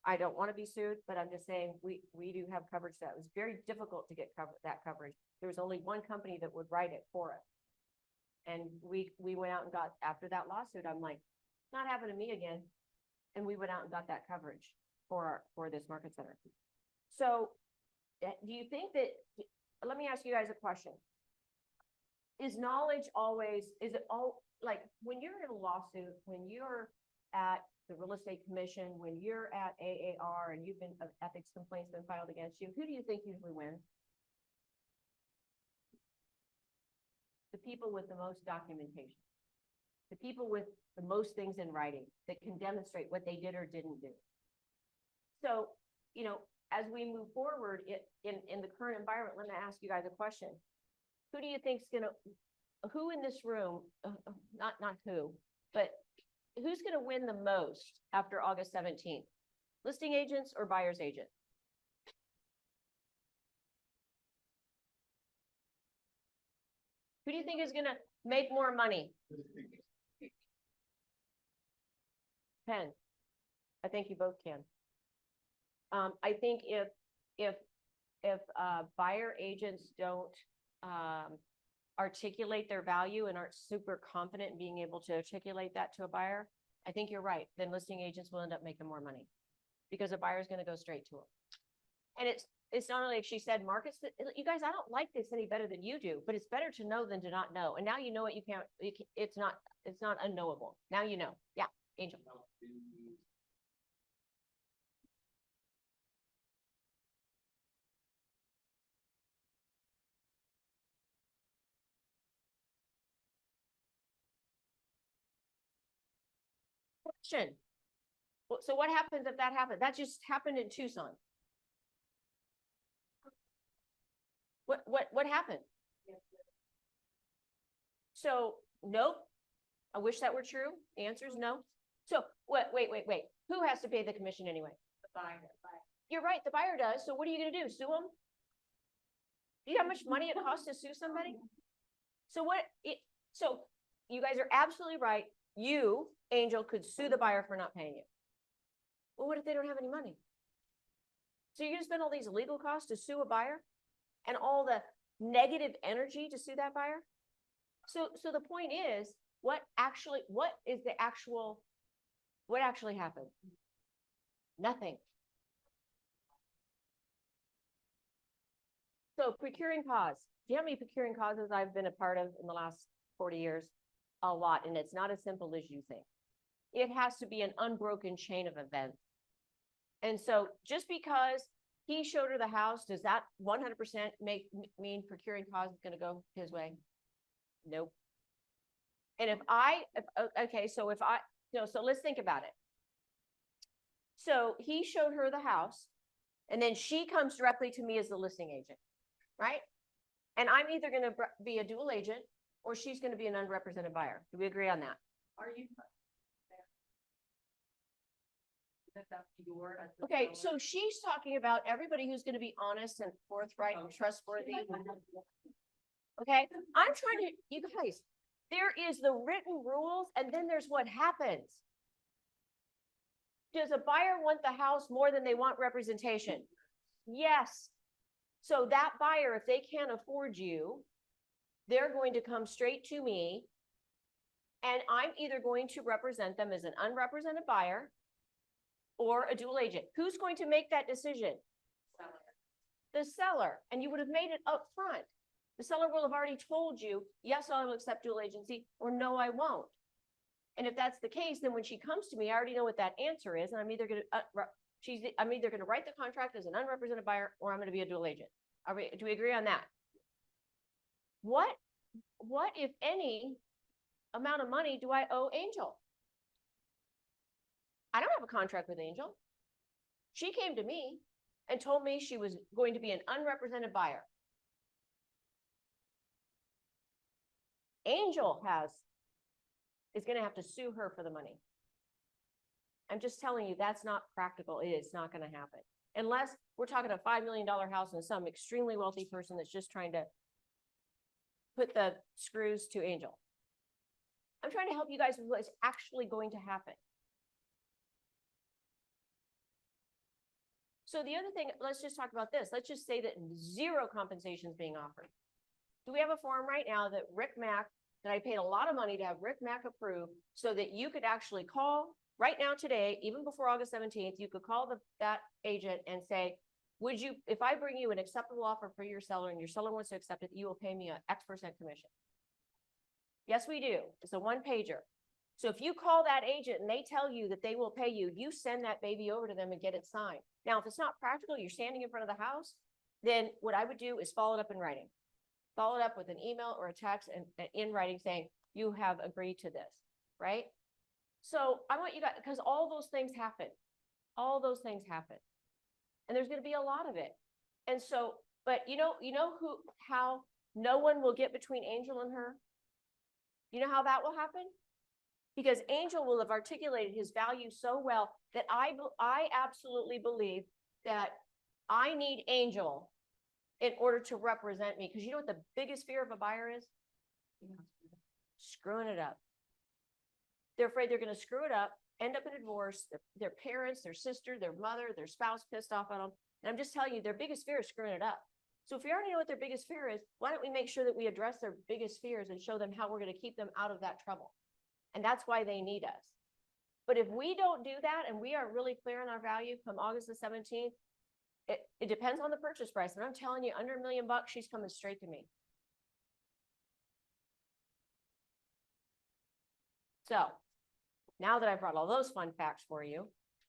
I don't want to be sued, but I'm just saying we do have coverage. That was very difficult to get that coverage. There was only one company that would write it for us. And we went out and got, after that lawsuit, I'm like, not happening to me again. And we went out and got that coverage for this market center. So do you think that, let me ask you guys a question. Is knowledge always, is it all, like when you're in a lawsuit, when you're at the real estate commission, when you're at AAR and you've been, ethics complaints been filed against you, who do you think usually wins? The people with the most documentation, the people with the most things in writing that can demonstrate what they did or didn't do. So, you know, as we move forward in the current environment, let me ask you guys a question. Who do you think's gonna, who in this room, not who, but who's gonna win the most after August 17th? Listing agents or buyer's agents? Who do you think is gonna make more money? Pen. I think you both can. I think if buyer agents don't articulate their value and aren't super confident in being able to articulate that to a buyer, I think you're right. Then listing agents will end up making more money because a buyer is going to go straight to them. And it's not only, like she said, markets that, you guys, I don't like this any better than you do, but it's better to know than to not know. And now you know what you can't, it's not unknowable. Now you know. Yeah, Angel. Question. So what happens if that happened? That just happened in Tucson. What happened? So nope. I wish that were true. The answer is no. So what? Wait. Who has to pay the commission anyway? The buyer. You're right. The buyer does. So what are you going to do? Sue them? Do you know how much money it costs to sue somebody? So so you guys are absolutely right. You, Angel, could sue the buyer for not paying you. Well, what if they don't have any money? So you're gonna spend all these legal costs to sue a buyer and all the negative energy to sue that buyer? So the point is, what actually happened? Nothing. So procuring cause. Do you know how many procuring causes I've been a part of in the last 40 years? A lot, and it's not as simple as you think. It has to be an unbroken chain of events. And so just because he showed her the house, does that 100% mean procuring cause is going to go his way? Nope. And okay, so so let's think about it. So he showed her the house, and then she comes directly to me as the listing agent, right? And I'm either gonna be a dual agent, or she's gonna be an unrepresented buyer. Do we agree on that? Are you? That's your. as the Okay, seller? so she's talking about everybody who's gonna be honest and forthright and trustworthy. Okay, I'm trying to, you guys, there is the written rules, and then there's what happens. Does a buyer want the house more than they want representation? Yes. So that buyer, if they can't afford you, they're going to come straight to me, and I'm either going to represent them as an unrepresented buyer or a dual agent. Who's going to make that decision? Seller. The seller. And you would have made it up front. The seller will have already told you, yes, I will accept dual agency, or no, I won't. And if that's the case, then when she comes to me, I already know what that answer is, and I'm either going to write the contract as an unrepresented buyer, or I'm going to be a dual agent. Do we agree on that? What if any amount of money do I owe Angel? I don't have a contract with Angel. She came to me and told me she was going to be an unrepresented buyer. Angel is going to have to sue her for the money. I'm just telling you, that's not practical. It's not going to happen. Unless we're talking a $5 million house and some extremely wealthy person that's just trying to put the screws to Angel. I'm trying to help you guys with what's actually going to happen. So the other thing, let's just talk about this. Let's just say that zero compensation is being offered. Do we have a form right now that I paid a lot of money to have Rick Mack approve, so that you could actually call right now today, even before August 17th, you could call that agent and say, would you, if I bring you an acceptable offer for your seller and your seller wants to accept it, you will pay me a X% commission. Yes, we do. It's a one pager. So if you call that agent and they tell you that they will pay you, you send that baby over to them and get it signed. Now, if it's not practical, you're standing in front of the house, then what I would do is follow it up in writing. Follow it up with an email or a text and in writing saying, you have agreed to this, right? So I want you guys, because all those things happen. All those things happen. And there's going to be a lot of it. And so, but how no one will get between Angel and her? You know how that will happen? Because Angel will have articulated his value so well that I absolutely believe that I need Angel in order to represent me. Because you know what the biggest fear of a buyer is? Screwing it up. They're afraid they're going to screw it up, end up in a divorce, their parents, their sister, their mother, their spouse pissed off at them. And I'm just telling you, their biggest fear is screwing it up. So if you already know what their biggest fear is, why don't we make sure that we address their biggest fears and show them how we're going to keep them out of that trouble? And that's why they need us. But if we don't do that and we are really clear on our value come August the 17th, it depends on the purchase price. And I'm telling you, under $1 million, she's coming straight to me. So now that I've brought all those fun facts for you,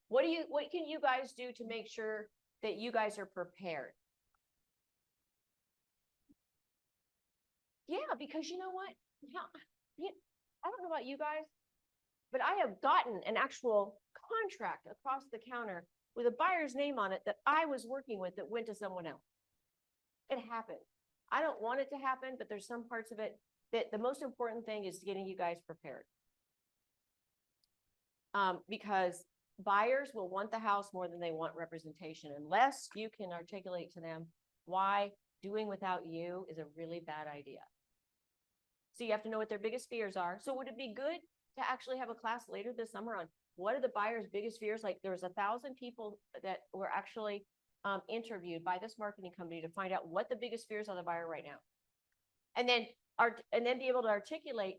what can you guys do to make sure that you guys are prepared? Yeah, because you know what? I don't know about you guys, but I have gotten an actual contract across the counter with a buyer's name on it that I was working with that went to someone else. It happened. I don't want it to happen, but there's some parts of it that the most important thing is getting you guys prepared. Because buyers will want the house more than they want representation, unless you can articulate to them why doing without you is a really bad idea. So you have to know what their biggest fears are. So would it be good to actually have a class later this summer on what are the buyer's biggest fears? Like there was 1,000 people that were actually interviewed by this marketing company to find out what the biggest fears are the buyer right now. And then be able to articulate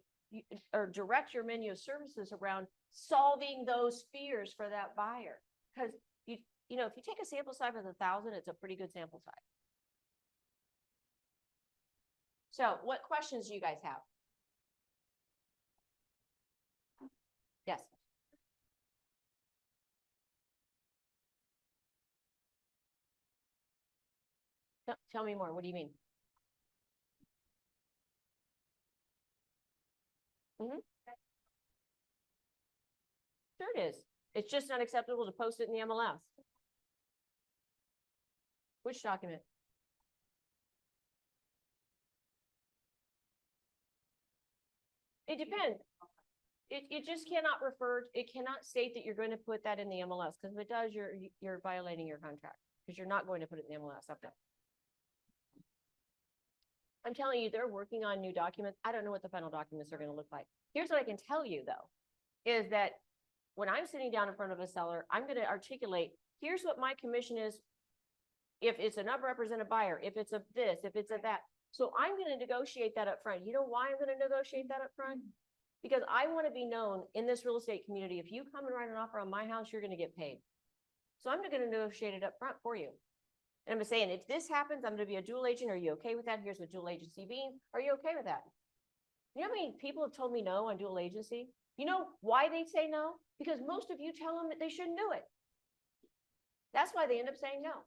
or direct your menu of services around solving those fears for that buyer. Because if you take a sample size of 1,000, it's a pretty good sample size. So what questions do you guys have? Yes. Tell me more. What do you mean? Sure it is. It's just unacceptable to post it in the MLS. Which document? It depends. It just cannot it cannot state that you're going to put that in the MLS, because if it does, you're violating your contract, because you're not going to put it in the MLS up there. I'm telling you, they're working on new documents. I don't know what the final documents are going to look like. Here's what I can tell you though, is that when I'm sitting down in front of a seller, I'm going to articulate, here's what my commission is. If it's an unrepresented buyer, if it's a this, if it's a that. So I'm going to negotiate that up front. You know why I'm going to negotiate that up front? Because I want to be known in this real estate community. If you come and write an offer on my house, you're going to get paid. So I'm going to negotiate it up front for you. And I'm saying, if this happens, I'm going to be a dual agent. Are you okay with that? Here's what dual agency means. Are you okay with that? You know how many people have told me no on dual agency? You know why they say no? Because most of you tell them that they shouldn't do it. That's why they end up saying no.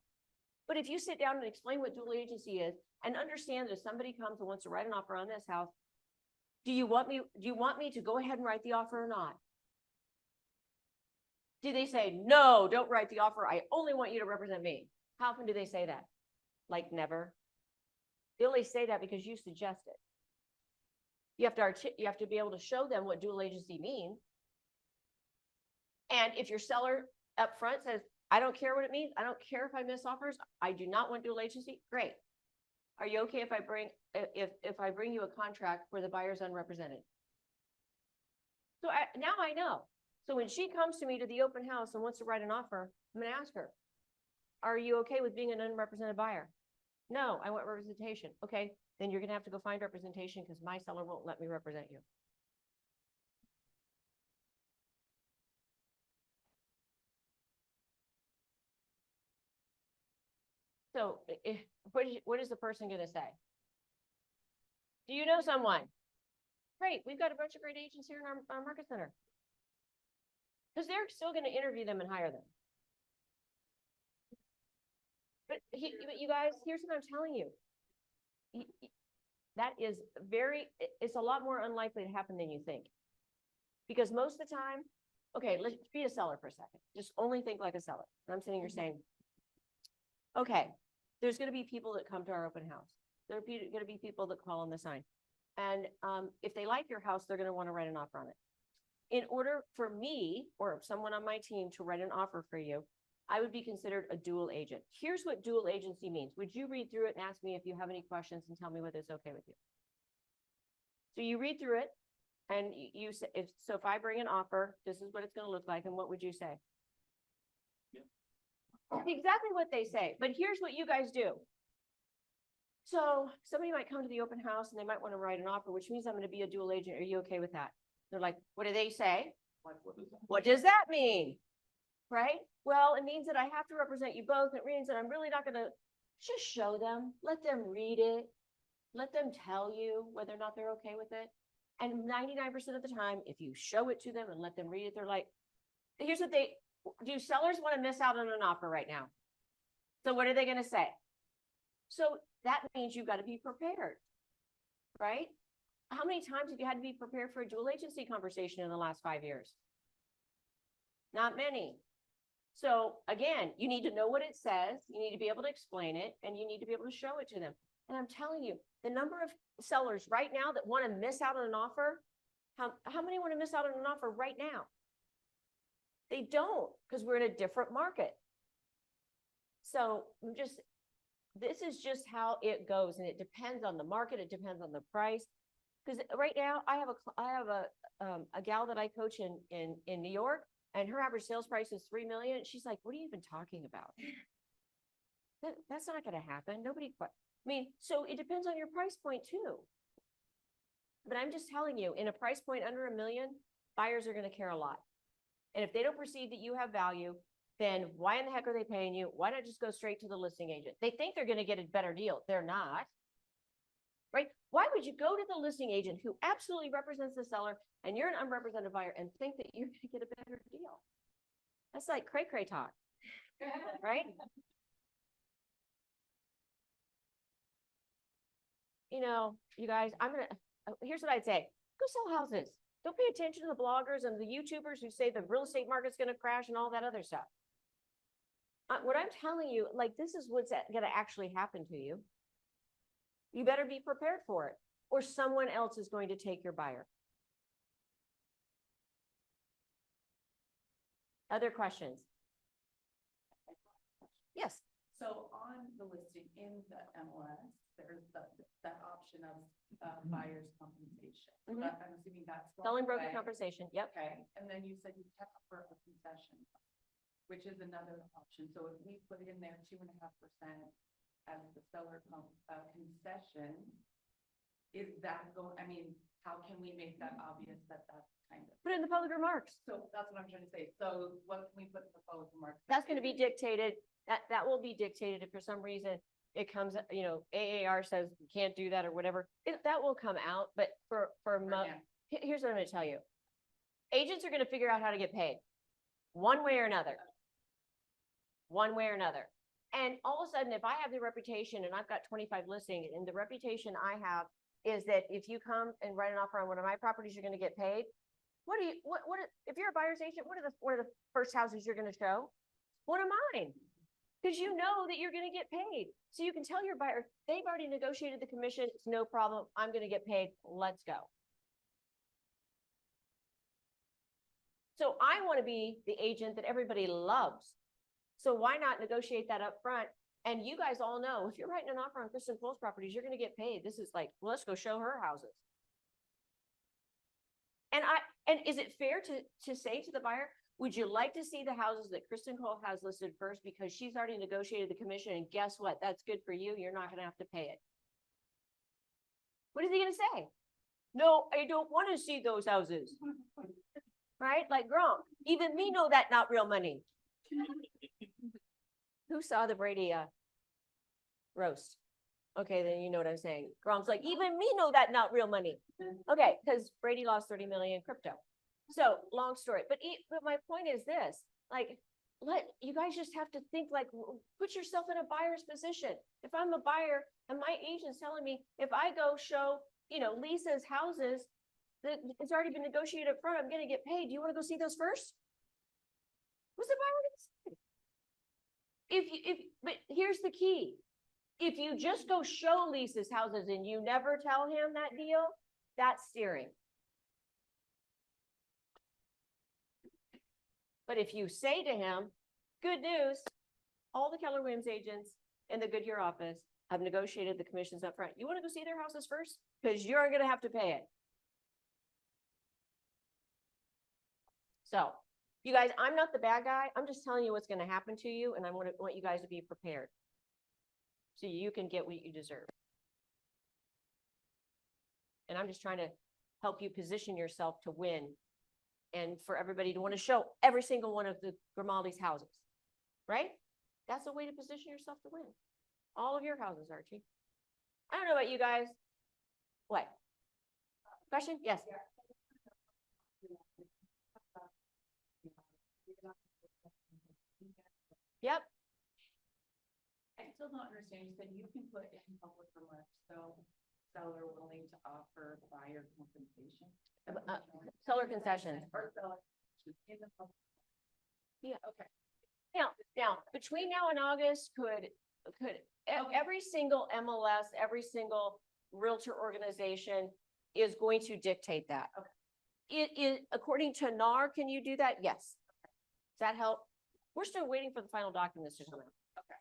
But if you sit down and explain what dual agency is and understand that if somebody comes and wants to write an offer on this house, do you want me to go ahead and write the offer or not? Do they say, no, don't write the offer. I only want you to represent me. How often do they say that? Like never. They only say that because you suggest it. You have to be able to show them what dual agency means. And if your seller up front says, I don't care what it means, I don't care if I miss offers, I do not want dual agency, great. Are you okay if I bring you a contract where the buyer's unrepresented? So now I know. So when she comes to me to the open house and wants to write an offer, I'm gonna ask her, are you okay with being an unrepresented buyer? No, I want representation. Okay, then you're gonna have to go find representation, because my seller won't let me represent you. So what is the person gonna say? Do you know someone? Great, we've got a bunch of great agents here in our market center. Because they're still gonna interview them and hire them. But you guys, here's what I'm telling you. That is it's a lot more unlikely to happen than you think. Because most of the time, okay, let's be a seller for a second. Just only think like a seller. And I'm sitting here saying, okay, there's going to be people that come to our open house. There are going to be people that call on the sign. And if they like your house, they're going to want to write an offer on it. In order for me or someone on my team to write an offer for you, I would be considered a dual agent. Here's what dual agency means. Would you read through it and ask me if you have any questions and tell me whether it's okay with you? So you read through it and you say, if I bring an offer, this is what it's going to look like. And what would you say? Exactly what they say, but here's what you guys do. So somebody might come to the open house and they might want to write an offer, which means I'm going to be a dual agent. Are you okay with that? They're like, what do they say? What does that mean? Right? Well, it means that I have to represent you both. It means that I'm really not going to just show them, let them read it, let them tell you whether or not they're okay with it. And 99% of the time, if you show it to them and let them read it, they're like, here's what do sellers want to miss out on an offer right now? So what are they going to say? So that means you've got to be prepared, right? How many times have you had to be prepared for a dual agency conversation in the last 5 years? Not many. So again, you need to know what it says. You need to be able to explain it, and you need to be able to show it to them. And I'm telling you, the number of sellers right now that want to miss out on an offer, how many want to miss out on an offer right now? They don't, because we're in a different market. So this is just how it goes, and it depends on the market. It depends on the price. Because right now I have a gal that I coach in New York, and her average sales price is $3 million. She's like, what are you even talking about? That's not going to happen. So it depends on your price point too. But I'm just telling you, in a price point under $1 million, buyers are going to care a lot. And if they don't perceive that you have value, then why in the heck are they paying you? Why not just go straight to the listing agent? They think they're going to get a better deal. They're not. Right? Why would you go to the listing agent who absolutely represents the seller and you're an unrepresented buyer and think that you're going to get a better deal? That's like cray-cray talk, right? You know, you guys, here's what I'd say. Go sell houses. Don't pay attention to the bloggers and the YouTubers who say the real estate market's gonna crash and all that other stuff. What I'm telling you, like, this is what's gonna actually happen to you. You better be prepared for it, or someone else is going to take your buyer. Other questions? Yes, So on the listing in the MLS, there's that option of buyer's compensation. Mhm. I'm assuming that's. going selling broker away. compensation, yep. Okay, and then you said you kept for a concession, which is another option. So if we put in there 2.5% as the seller concession, is that going, I mean, how can we make that obvious that that's kind of, Put it in the public remarks. so that's what I'm trying to say. So what can we put in the public remarks? That's gonna be dictated, that will be dictated if for some reason it comes, you know, AAR says you can't do that or whatever, that will come out, but now. here's what I'm gonna tell you. Agents are gonna figure out how to get paid, one way or another. One way or another. And all of a sudden, if I have the reputation and I've got 25 listings, and the reputation I have is that if you come and write an offer on one of my properties, you're gonna get paid. If you're a buyer's agent, one of the first houses you're gonna show? One of mine. Because you know that you're gonna get paid. So you can tell your buyer, they've already negotiated the commission, it's no problem, I'm gonna get paid, let's go. So I wanna be the agent that everybody loves. So why not negotiate that up front? And you guys all know, if you're writing an offer on Kristan Cole's properties, you're gonna get paid. This is like, well, let's go show her houses. And is it fair to say to the buyer, would you like to see the houses that Kristan Cole has listed first because she's already negotiated the commission, and guess what? That's good for you. You're not gonna have to pay it. What is he gonna say? No, I don't wanna see those houses. Right? Like Gronk, even me know that not real money. Who saw the Brady roast? Okay, then you know what I'm saying. Gronk's like, even me know that not real money. Okay, because Brady lost 30 million in crypto. So long story, but my point is this, like, you guys just have to think, like, put yourself in a buyer's position. If I'm a buyer and my agent's telling me, if I go show, you know, Lisa's houses that it's already been negotiated up front, I'm gonna get paid. Do you want to go see those first? What's the buyer gonna say? But here's the key. If you just go show Lisa's houses and you never tell him that deal, that's steering. But if you say to him, good news, all the Keller Williams agents in the Goodyear office have negotiated the commissions up front. You want to go see their houses first? Because you're going to have to pay it. So you guys, I'm not the bad guy. I'm just telling you what's going to happen to you. And I want you guys to be prepared so you can get what you deserve. And I'm just trying to help you position yourself to win and for everybody to want to show every single one of the Grimaldi's houses, right? That's a way to position yourself to win. All of your houses, Archie. I don't know about you guys. What? Question? Yes. Yep. I still don't understand. You said you can put in public remarks, so seller willing to offer buyer compensation. Seller concessions. Or seller in the public. Yeah. Okay. Now, between now and August, every single MLS, every single realtor organization is going to dictate that. Okay. It is, according to NAR, can you do that? Yes. Does that help? We're still waiting for the final documents to come out. Okay.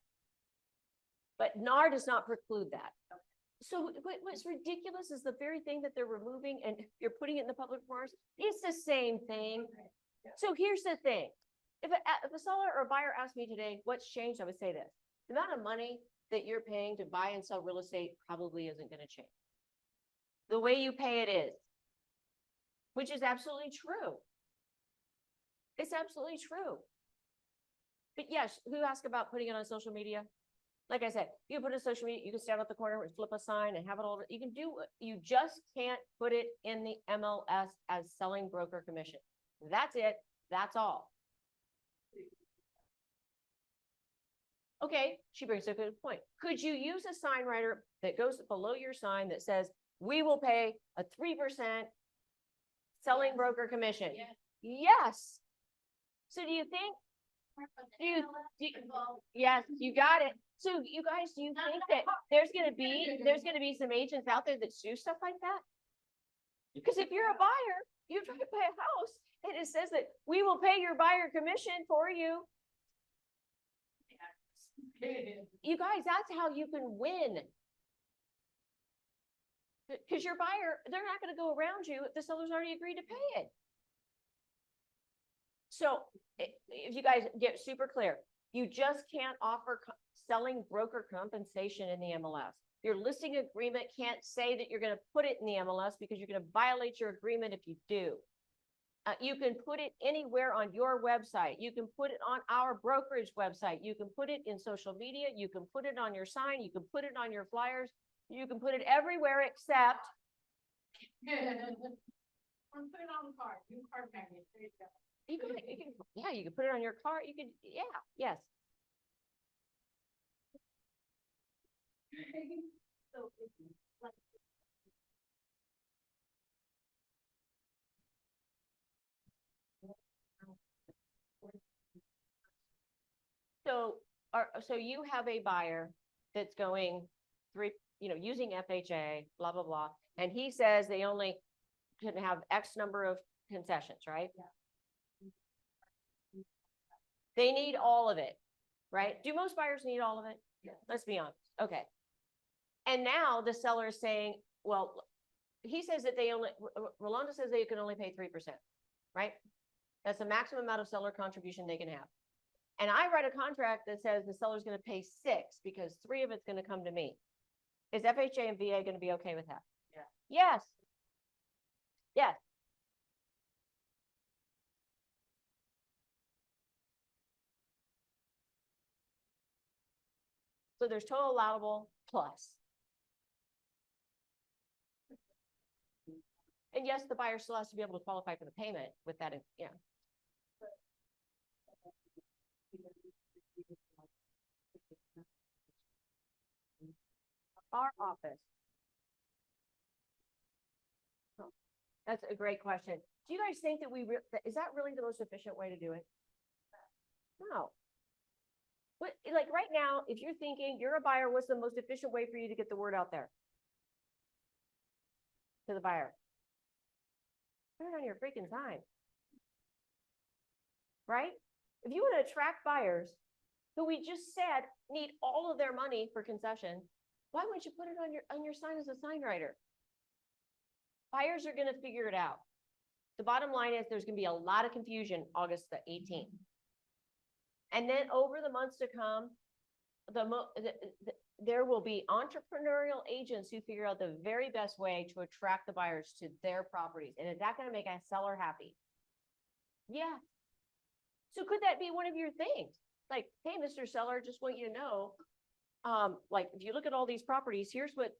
But NAR does not preclude that. Okay. So what's ridiculous is the very thing that they're removing and you're putting it in the public remarks. It's the same thing. Okay. Yeah. So here's the thing. If a seller or a buyer asked me today, what's changed? I would say this. The amount of money that you're paying to buy and sell real estate probably isn't going to change. The way you pay it is, which is absolutely true. It's absolutely true. But yes, who asked about putting it on social media? Like I said, you can put it on social media, you can stand at the corner and flip a sign and have it all, you can do, you just can't put it in the MLS as selling broker commission. That's it, that's all. Okay, she brings a good point. Could you use a sign writer that goes below your sign that says, we will pay a 3% selling broker commission. Yes. So do you think, yes, you got it. So you guys, do you think that there's gonna be some agents out there that do stuff like that? Because if you're a buyer, you try to buy a house and it says that we will pay your buyer commission for you. You guys, that's how you can win. Because your buyer, they're not gonna go around you if the seller's already agreed to pay it. So if you guys get super clear, you just can't offer selling broker compensation in the MLS. Your listing agreement can't say that you're gonna put it in the MLS because you're gonna violate your agreement if you do. You can put it anywhere on your website. You can put it on our brokerage website. You can put it in social media. You can put it on your sign. You can put it on your flyers. You can put it everywhere except. Put it on the card, new card magnet, there you go. Yeah, you can put it on your car. You can, yeah, yes. So it's like. So you have a buyer that's going using FHA, blah, blah, blah. And he says they only can have X number of concessions, right? Yeah. They need all of it, right? Do most buyers need all of it? Yeah. Let's be honest. Okay. And now the seller is saying, well, he says that Rolanda says they can only pay 3%, right? That's the maximum amount of seller contribution they can have. And I write a contract that says the seller's gonna pay 6 because 3 of it's gonna come to me. Is FHA and VA gonna be okay with that? Yeah. Yes. Yes. So there's total allowable plus. And yes, the buyer still has to be able to qualify for the payment with that, yeah. Our office. Oh, that's a great question. Do you guys think that is that really the most efficient way to do it? No. But like right now, if you're thinking you're a buyer, what's the most efficient way for you to get the word out there? To the buyer. Put it on your freaking sign. Right? If you want to attract buyers who we just said need all of their money for concession, why wouldn't you put it on your sign as a sign writer? Buyers are going to figure it out. The bottom line is there's going to be a lot of confusion August the 18th. And then over the months to come, there will be entrepreneurial agents who figure out the very best way to attract the buyers to their properties. And is that going to make a seller happy? Yeah. So could that be one of your things? Like, hey, Mr. Seller, just want you to know, like if you look at all these properties, here's what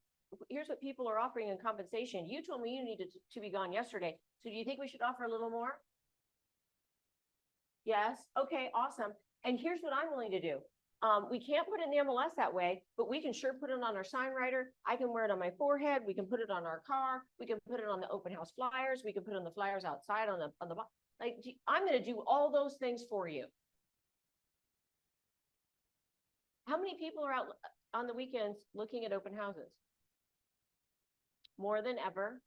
people are offering in compensation. You told me you needed to be gone yesterday. So do you think we should offer a little more? Yes. Okay, awesome. And here's what I'm willing to do. We can't put it in the MLS that way, but we can sure put it on our sign writer. I can wear it on my forehead. We can put it on our car. We can put it on the open house flyers. We can put it on the flyers outside on the like, I'm going to do all those things for you. How many people are out on the weekends looking at open houses? More than ever.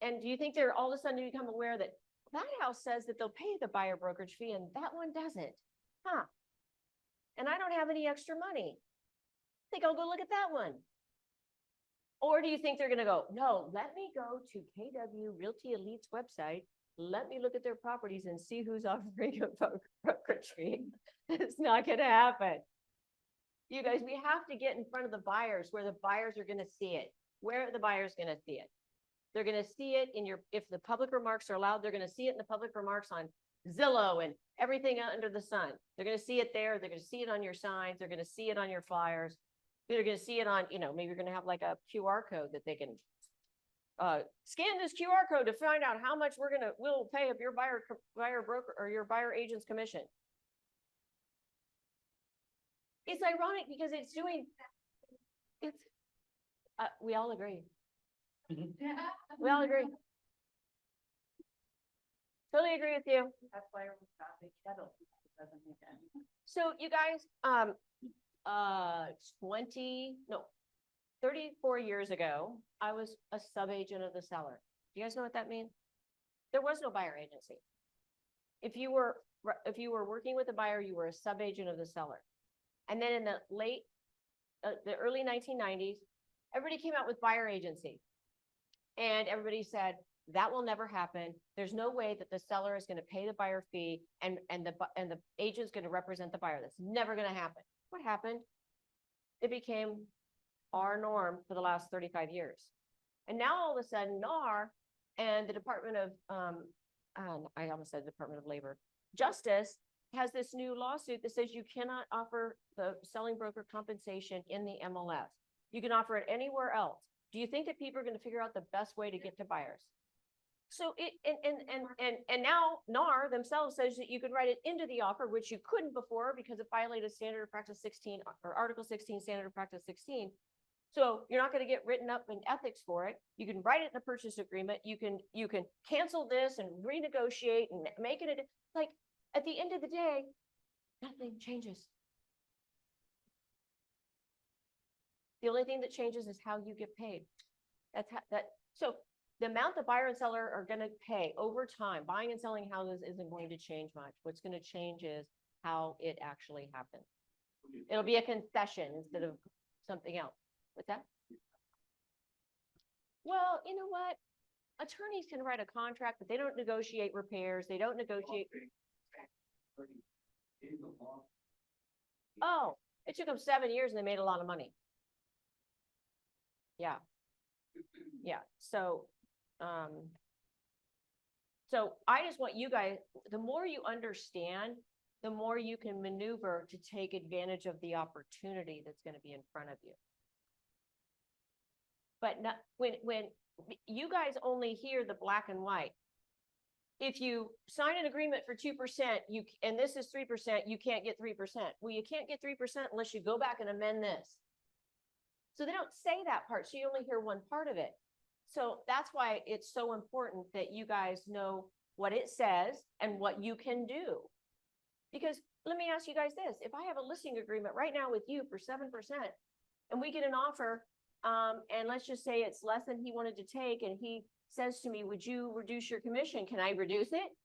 And do you think they're all of a sudden become aware that that house says that they'll pay the buyer brokerage fee and that one doesn't? Huh. And I don't have any extra money. I think I'll go look at that one. Or do you think they're going to go, no, let me go to KW Realty Elite's website. Let me look at their properties and see who's offering a brokerage fee. It's not going to happen. You guys, we have to get in front of the buyers where the buyers are going to see it. Where are the buyers going to see it? They're going to see it in if the public remarks are allowed, they're going to see it in the public remarks on Zillow and everything under the sun. They're going to see it there. They're going to see it on your signs. They're going to see it on your flyers. They're going to see it on, maybe you're going to have like a QR code that they can scan this QR code to find out how much we'll pay of your buyer broker or your buyer agent's commission. It's ironic because we all agree. We all agree. Totally agree with you. That's why we're not big kettle, because it doesn't make any. So you guys, 34 years ago, I was a sub-agent of the seller. Do you guys know what that means? There was no buyer agency. If you were working with a buyer, you were a sub-agent of the seller. And then in the early 1990s, everybody came out with buyer agency. And everybody said, that will never happen. There's no way that the seller is going to pay the buyer fee and the agent's going to represent the buyer. That's never going to happen. What happened? It became our norm for the last 35 years. And now all of a sudden NAR and the Department of, I almost said Department of Labor, Justice has this new lawsuit that says you cannot offer the selling broker compensation in the MLS. You can offer it anywhere else. Do you think that people are going to figure out the best way to get to buyers? So and now NAR themselves says that you can write it into the offer, which you couldn't before because it violated standard of practice 16 or Article 16, standard of practice 16. So you're not going to get written up in ethics for it. You can write it in the purchase agreement. You can cancel this and renegotiate and make it like at the end of the day, nothing changes. The only thing that changes is how you get paid. So the amount the buyer and seller are going to pay over time, buying and selling houses isn't going to change much. What's going to change is how it actually happens. It'll be a concession instead of something else. What's that? Well, you know what? Attorneys can write a contract, but they don't negotiate repairs. They don't negotiate. Oh, it took them 7 years and they made a lot of money. Yeah. Yeah. So I just want you guys, the more you understand, the more you can maneuver to take advantage of the opportunity that's going to be in front of you. But not, when you guys only hear the black and white, if you sign an agreement for 2%, and this is 3%, you can't get 3%. Well, you can't get 3% unless you go back and amend this. So they don't say that part. So you only hear one part of it. So that's why it's so important that you guys know what it says and what you can do. Because let me ask you guys this. If I have a listing agreement right now with you for 7% and we get an offer, and let's just say it's less than he wanted to take, and he says to me, would you reduce your commission? Can I reduce it?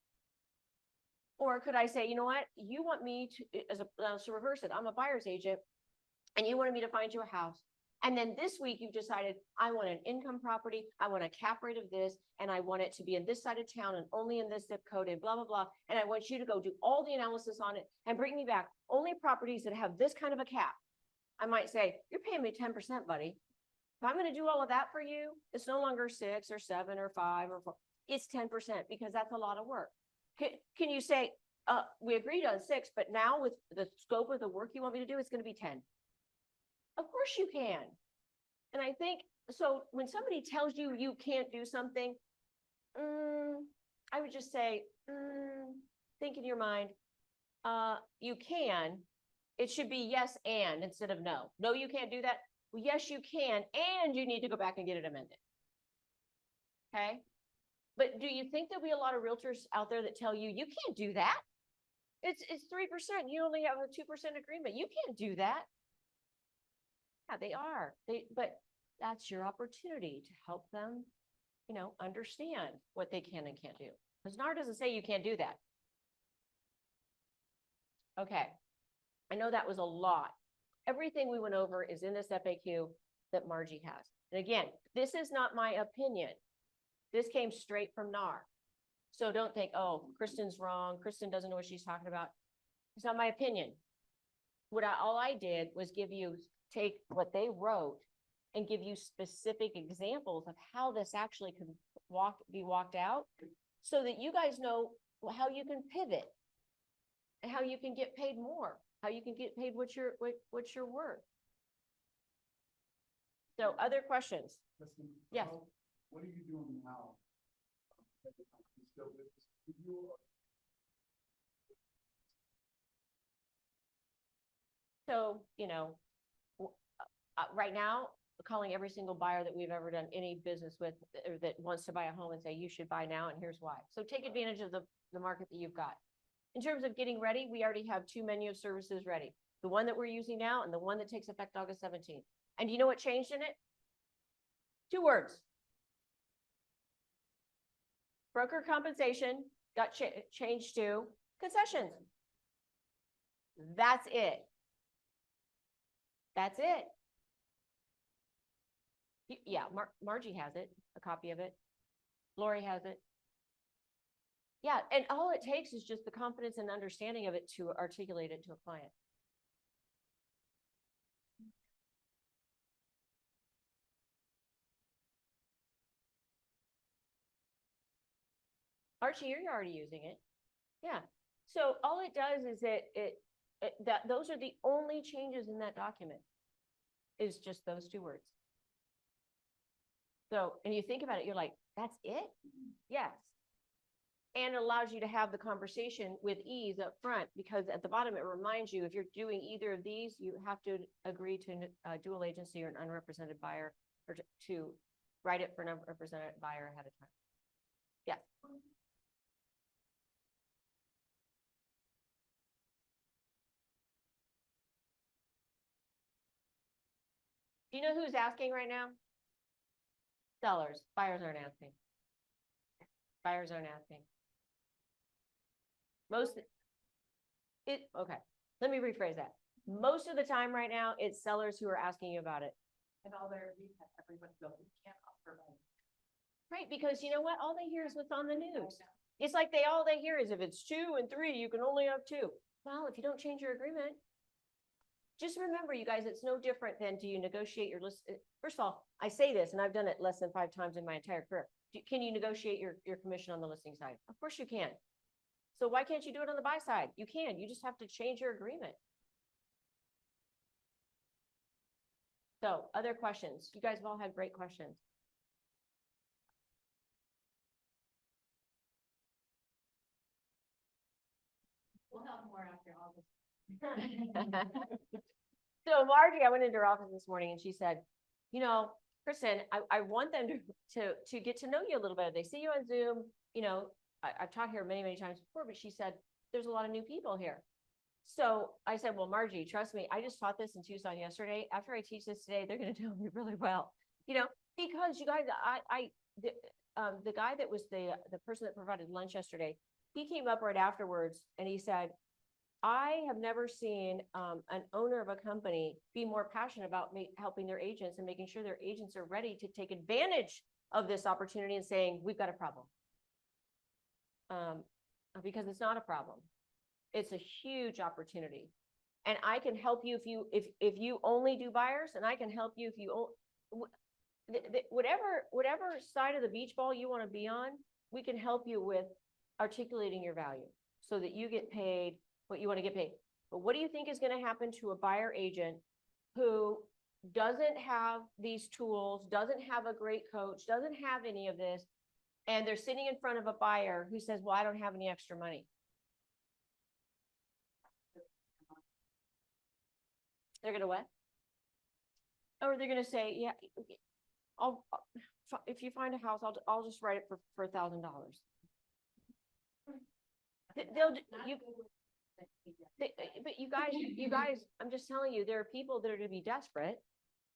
Or could I say, you know what, you want me to reverse it. I'm a buyer's agent and you wanted me to find you a house. And then this week you've decided, I want an income property, I want a cap rate of this, and I want it to be in this side of town and only in this zip code and blah, blah, blah. And I want you to go do all the analysis on it and bring me back only properties that have this kind of a cap. I might say, you're paying me 10%, buddy. If I'm going to do all of that for you, it's no longer 6 or 7 or 5 or 4. It's 10% because that's a lot of work. Can you say, we agreed on 6, but now with the scope of the work you want me to do, it's going to be 10. Of course you can. And I think, so when somebody tells you you can't do something, I would just say, think in your mind, you can. It should be yes and instead of no. No, you can't do that. Well, yes, you can, and you need to go back and get it amended. Okay? But do you think there'll be a lot of realtors out there that tell you, you can't do that? It's 3%. You only have a 2% agreement. You can't do that. Yeah, they are. But that's your opportunity to help them, understand what they can and can't do. Because NAR doesn't say you can't do that. Okay. I know that was a lot. Everything we went over is in this FAQ that Margie has. And again, this is not my opinion. This came straight from NAR. So don't think, oh, Kristan's wrong. Kristan doesn't know what she's talking about. It's not my opinion. All I did was take what they wrote and give you specific examples of how this actually could be walked out so that you guys know how you can pivot and how you can get paid more, how you can get paid what you're worth. So other questions? Listen, Yes. What are you doing now? You still business with you or- So, right now, calling every single buyer that we've ever done any business with or that wants to buy a home and say, you should buy now and here's why. So take advantage of the market that you've got. In terms of getting ready, we already have 2 menu of services ready. The one that we're using now and the one that takes effect August 17th. And you know what changed in it? 2 words. Broker compensation got changed to concessions. That's it. That's it. Yeah, Margie has it, a copy of it. Lori has it. Yeah, and all it takes is just the confidence and understanding of it to articulate it to a client. Archie, you're already using it. Yeah. So all it does is that those are the only changes in that document is just those 2 words. So, and you think about it, you're like, that's it? Yes. And it allows you to have the conversation with ease up front, because at the bottom, it reminds you, if you're doing either of these, you have to agree to a dual agency or an unrepresented buyer, or to write it for an unrepresented buyer ahead of time. Yeah. Do you know who's asking right now? Sellers. Buyers aren't asking. Buyers aren't asking. Okay, let me rephrase that. Most of the time right now, it's sellers who are asking you about it. And all their, everybody goes, we can't offer money. Right, because you know what? All they hear is what's on the news. It's like all they hear is if it's 2 and 3, you can only have 2. Well, if you don't change your agreement, just remember, you guys, it's no different than, do you negotiate your list? First of all, I say this, and I've done it less than 5 times in my entire career. Can you negotiate your commission on the listing side? Of course you can. So why can't you do it on the buy side? You can, you just have to change your agreement. So other questions? You guys have all had great questions. We'll have more after August. So Margie, I went into her office this morning and she said, you know, Kristan, I want them to get to know you a little better. They see you on Zoom, you know, I've taught here many, many times before, but she said, there's a lot of new people here. So I said, well, Margie, trust me, I just taught this in Tucson yesterday. After I teach this today, they're going to know me really well, you know, because you guys, the guy that was the person that provided lunch yesterday, he came up right afterwards and he said, I have never seen an owner of a company be more passionate about helping their agents and making sure their agents are ready to take advantage of this opportunity and saying, we've got a problem. Because it's not a problem. It's a huge opportunity. And I can help you if you only do buyers, and I can help you if you whatever side of the beach ball you want to be on, we can help you with articulating your value so that you get paid what you want to get paid. But what do you think is going to happen to a buyer agent who doesn't have these tools, doesn't have a great coach, doesn't have any of this, and they're sitting in front of a buyer who says, well, I don't have any extra money? They're going to what? Or they're going to say, yeah, if you find a house, I'll just write it for $1,000. But you guys, I'm just telling you, there are people that are going to be desperate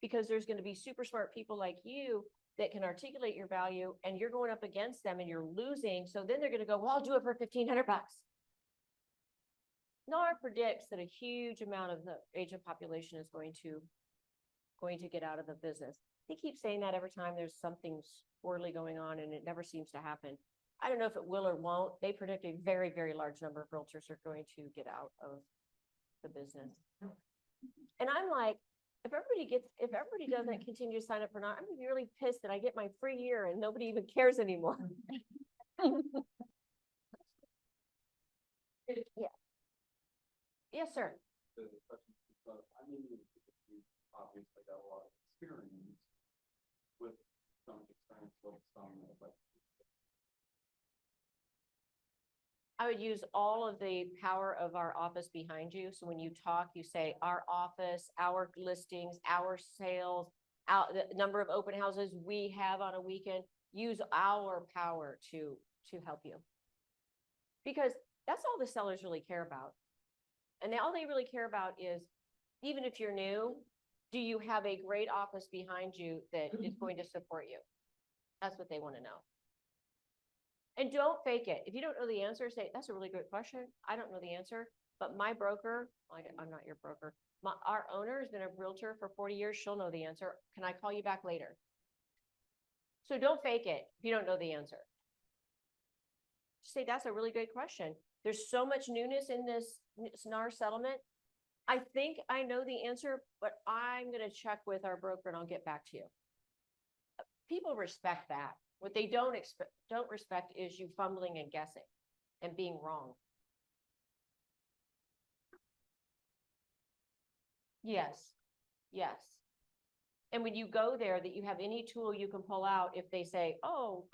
because there's going to be super smart people like you that can articulate your value, and you're going up against them and you're losing. So then they're going to go, well, I'll do it for $1,500. NAR predicts that a huge amount of the agent population is going to get out of the business. They keep saying that every time there's something poorly going on, and it never seems to happen. I don't know if it will or won't. They predict a very, very large number of realtors are going to get out of the business. And I'm like, if everybody doesn't continue to sign up for NAR, I'm gonna be really pissed that I get my free year and nobody even cares anymore. Yeah. Yes, sir. The question is, I mean, you obviously got a lot of experience with some like. I would use all of the power of our office behind you. So when you talk, you say our office, our listings, our sales, the number of open houses we have on a weekend, use our power to help you. Because that's all the sellers really care about. And all they really care about is, even if you're new, do you have a great office behind you that is going to support you? That's what they want to know. And don't fake it. If you don't know the answer, say, that's a really good question. I don't know the answer, but my broker, I'm not your broker, our owner has been a realtor for 40 years. She'll know the answer. Can I call you back later? So don't fake it if you don't know the answer. Just say, that's a really good question. There's so much newness in this NAR settlement. I think I know the answer, but I'm going to check with our broker and I'll get back to you. People respect that. What they don't respect is you fumbling and guessing and being wrong. Yes, yes. And when you go there, that you have any tool you can pull out if they say, oh,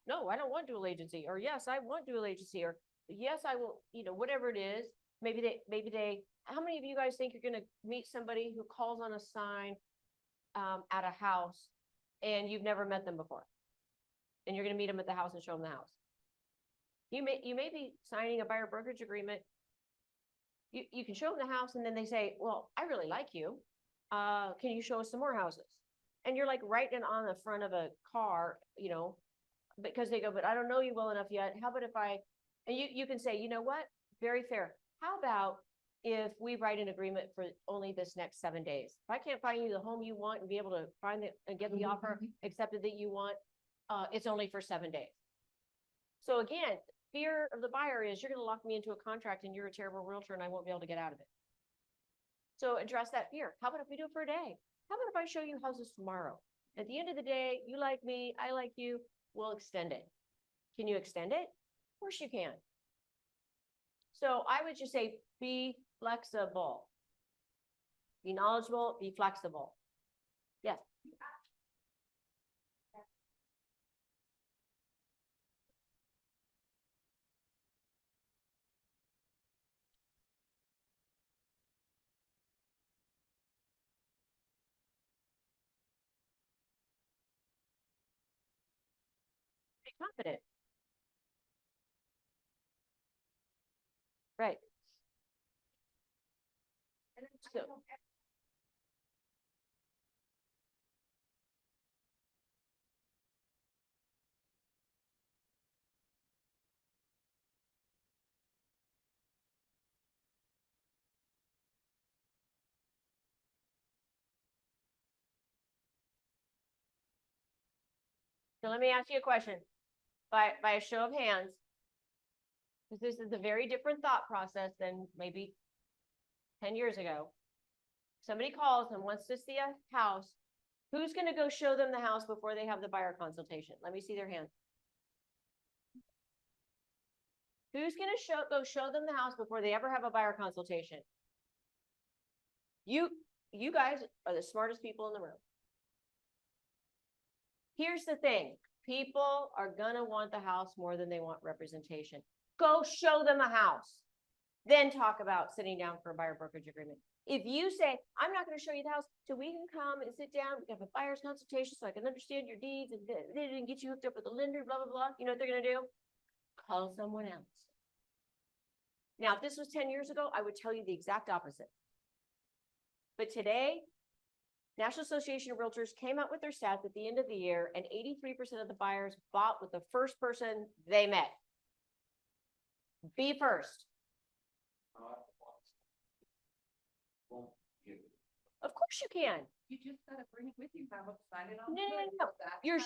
no, I don't want dual agency, or yes, I want dual agency, or yes, I will, whatever it is. Maybe they, how many of you guys think you're going to meet somebody who calls on a sign at a house and you've never met them before? And you're going to meet them at the house and show them the house. You may be signing a buyer brokerage agreement. You can show them the house and then they say, well, I really like you. Can you show us some more houses? And you're like writing on the front of a car, because they go, but I don't know you well enough yet. How about if and you can say, you know what? Very fair. How about if we write an agreement for only this next 7 days? If I can't find you the home you want and be able to find it and get the offer accepted that you want, it's only for 7 days. So again, fear of the buyer is you're going to lock me into a contract and you're a terrible realtor and I won't be able to get out of it. So address that fear. How about if we do it for a day? How about if I show you houses tomorrow? At the end of the day, you like me, I like you, we'll extend it. Can you extend it? Of course you can. So I would just say, be flexible. Be knowledgeable, be flexible. Yes. Be confident. Right. So, so let me ask you a question by a show of hands, because this is a very different thought process than maybe 10 years ago. Somebody calls and wants to see a house. Who's going to go show them the house before they have the buyer consultation? Let me see their hand. Who's going to go show them the house before they ever have a buyer consultation? You guys are the smartest people in the room. Here's the thing. People are going to want the house more than they want representation. Go show them a house. Then talk about sitting down for a buyer brokerage agreement. If you say, I'm not going to show you the house till we can come and sit down, we can have a buyer's consultation so I can understand your deeds and they didn't get you hooked up with the lender, blah, blah, blah. You know what they're going to do? Call someone else. Now, if this was 10 years ago, I would tell you the exact opposite. But today, National Association of Realtors came out with their stats at the end of the year, and 83% of the buyers bought with the first person they met. Be first. Of course you can. You just gotta bring it with you, have them sign it on. No. You're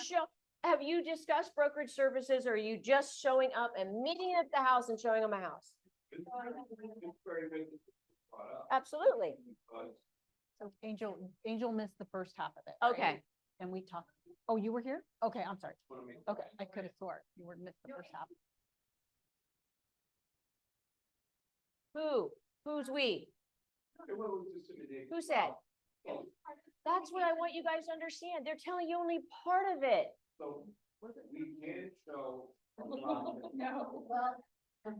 have you discussed brokerage services, or are you just showing up and meeting at the house and showing them a house? Absolutely. So Angel missed the first half of it. right? Okay. And we talked, oh, you were here? Okay, I'm sorry. Okay, I could have swore you were missed the first half. Who's we? Who said? That's what I want you guys to understand. They're telling you only part of it. So we can show. a lot of it, No, well. But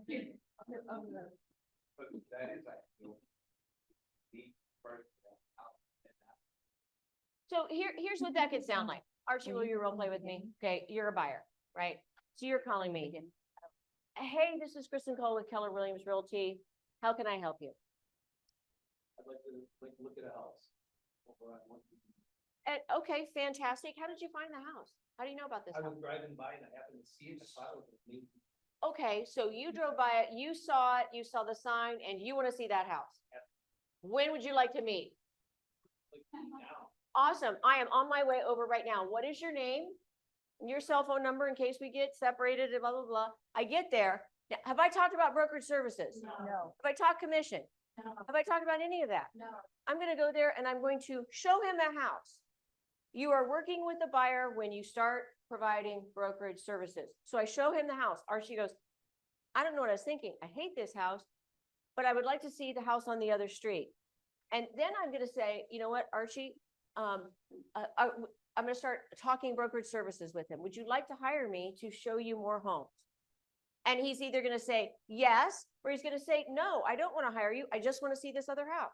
that is actually the first. So here's what that could sound like. Archie, will you role play with me? Okay, you're a buyer, right? So you're calling me. Hey, this is Kristen Cole with Keller Williams Realty. How can I help you? I'd like to look at a house. Over on one- And, okay, fantastic. How did you find the house? How do you know about this I house? was driving by and I happened to see it, I thought it was neat. Okay, so you drove by it, you saw it, you saw the sign, and you want to see that house. Yep. When would you like to meet? Like, now, Awesome. I am on my way over right now. What is your name? And your cell phone number in case we get separated, blah, blah, blah. I get there. Now, have I talked about brokerage services? No. No. Have I talked commission? No, Have I talked about any of that? no. I'm gonna go there and I'm going to show him the house. You are working with the buyer when you start providing brokerage services. So I show him the house. Archie goes, I don't know what I was thinking. I hate this house, but I would like to see the house on the other street. And then I'm gonna say, you know what, Archie, I'm gonna start talking brokerage services with him. Would you like to hire me to show you more homes? And he's either gonna say yes, or he's gonna say, no, I don't wanna hire you. I just wanna see this other house.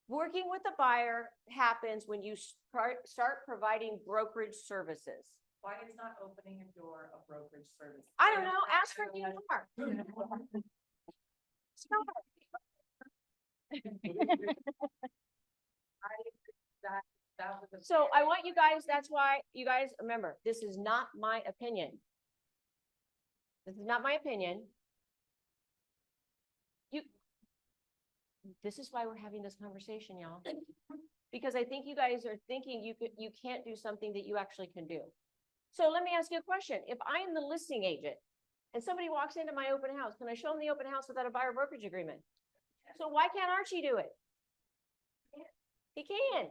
Working with the buyer happens when you start providing brokerage services. Why is not opening a door of brokerage service? I don't know, ask for NAR. That was a. So I want you guys, that's why, you guys, remember, this is not my opinion. This is not my opinion. This is why we're having this conversation, y'all. Because I think you guys are thinking you can't do something that you actually can do. So let me ask you a question. If I am the listing agent and somebody walks into my open house, can I show them the open house without a buyer brokerage agreement? So why can't Archie do it? He can.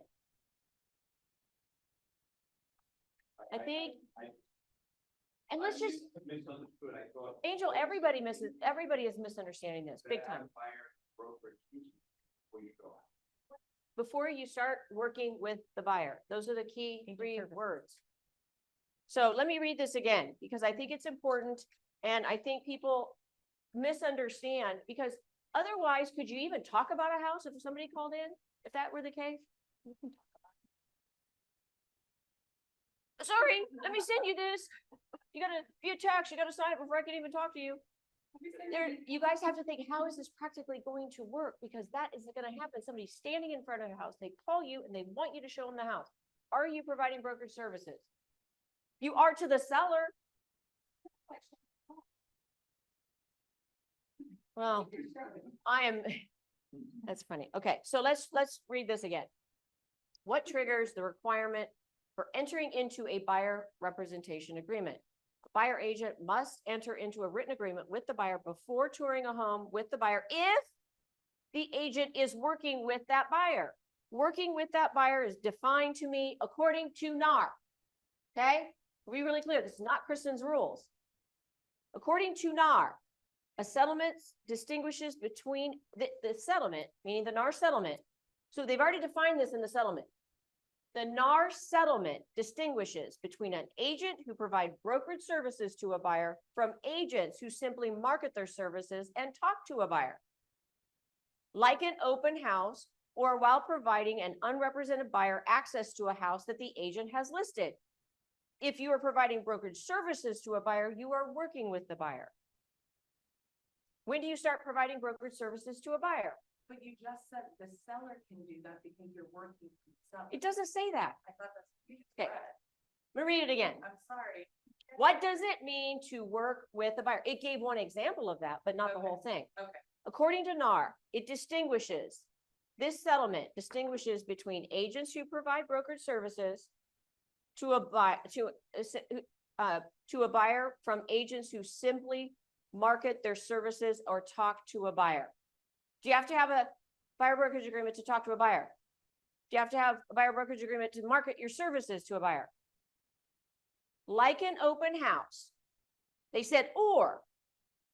I think, and let's just, Misunderstood, I thought. Angel, everybody is misunderstanding this, big time. Buyer brokerage meeting before you go out. Before you start working with the buyer, those are the key Agent three services. words. So let me read this again, because I think it's important, and I think people misunderstand, because otherwise, could you even talk about a house if somebody called in, if that were the case? Sorry, let me send you this. You gotta, via text, you gotta sign it before I can even talk to you. There, you guys have to think, how is this practically going to work? Because that isn't gonna happen. Somebody's standing in front of the house, they call you and they want you to show them the house. Are you providing brokerage services? You are to the seller. Well, I am, that's funny. Okay, so let's read this again. What triggers the requirement for entering into a buyer representation agreement? A buyer agent must enter into a written agreement with the buyer before touring a home with the buyer if the agent is working with that buyer. Working with that buyer is defined to me according to NAR. Okay, be really clear. This is not Kristan's rules. According to NAR, a settlement distinguishes between the settlement, meaning the NAR settlement. So they've already defined this in the settlement. The NAR settlement distinguishes between an agent who provide brokerage services to a buyer from agents who simply market their services and talk to a buyer. Like an open house, or while providing an unrepresented buyer access to a house that the agent has listed. If you are providing brokerage services to a buyer, you are working with the buyer. When do you start providing brokerage services to a buyer? But you just said the seller can do that because you're working. for the seller. It doesn't say that. I thought that's. what you Okay. said. Let me read it again. I'm sorry. What does it mean to work with a buyer? It gave one example of that, but not the Okay. whole thing. Okay. According to NAR, it distinguishes, this settlement distinguishes between agents who provide brokerage services to a buyer from agents who simply market their services or talk to a buyer. Do you have to have a buyer brokerage agreement to talk to a buyer? Do you have to have a buyer brokerage agreement to market your services to a buyer? Like an open house. They said, or.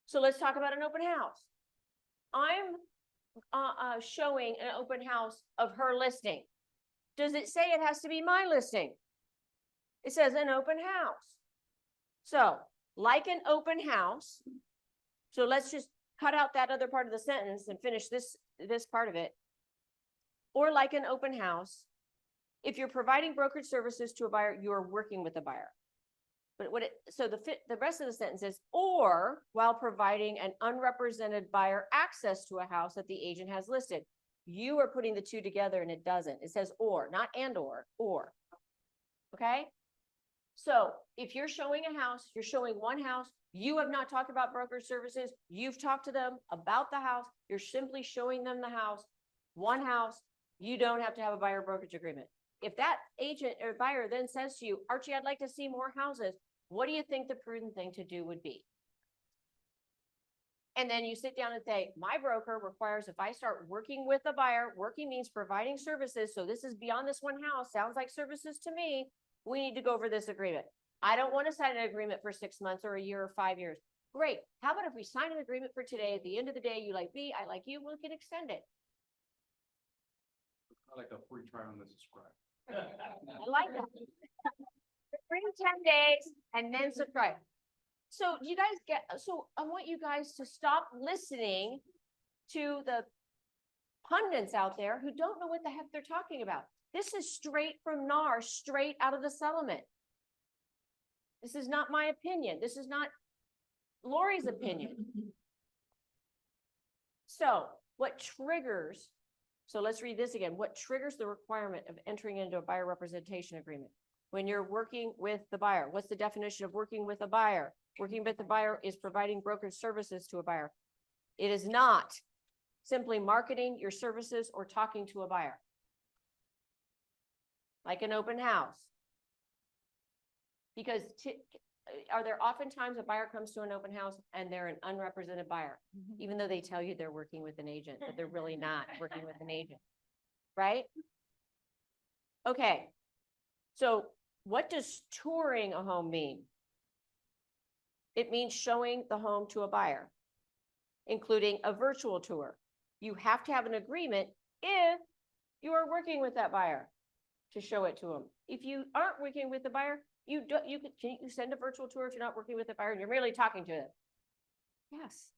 So let's talk about an open house. I'm showing an open house of her listing. Does it say it has to be my listing? It says an open house. So, like an open house. So let's just cut out that other part of the sentence and finish this part of it. Or like an open house, If you're providing brokerage services to a buyer, you are working with a buyer. But the rest of the sentence is, or while providing an unrepresented buyer access to a house that the agent has listed. You are putting the two together and it doesn't. It says or, not and or. Okay? So if you're showing a house, you're showing one house, you have not talked about brokerage services, you've talked to them about the house, you're simply showing them the house, one house, you don't have to have a buyer brokerage agreement. If that agent or buyer then says to you, Archie, I'd like to see more houses, what do you think the prudent thing to do would be? And then you sit down and say, my broker requires if I start working with a buyer, working means providing services. So this is beyond this one house, sounds like services to me. We need to go over this agreement. I don't want to sign an agreement for 6 months or a year or 5 years. Great. How about if we sign an agreement for today? At the end of the day, you like me, I like you, we can extend it. Like a free trial on this subscribe. I like that. Bring 10 days and then subscribe. So you guys I want you guys to stop listening to the pundits out there who don't know what the heck they're talking about. This is straight from NAR, straight out of the settlement. This is not my opinion. This is not Lori's opinion. So let's read this again. What triggers the requirement of entering into a buyer representation agreement? When you're working with the buyer, what's the definition of working with a buyer? Working with the buyer is providing brokerage services to a buyer. It is not simply marketing your services or talking to a buyer. Like an open house. Because are there oftentimes a buyer comes to an open house and they're an unrepresented buyer, even though they tell you they're working with an agent, but they're really not working with an agent, right? Okay, so what does touring a home mean? It means showing the home to a buyer, including a virtual tour. You have to have an agreement if you are working with that buyer to show it to them. If you aren't working with the buyer, can you send a virtual tour if you're not working with the buyer and you're merely talking to them? Yes.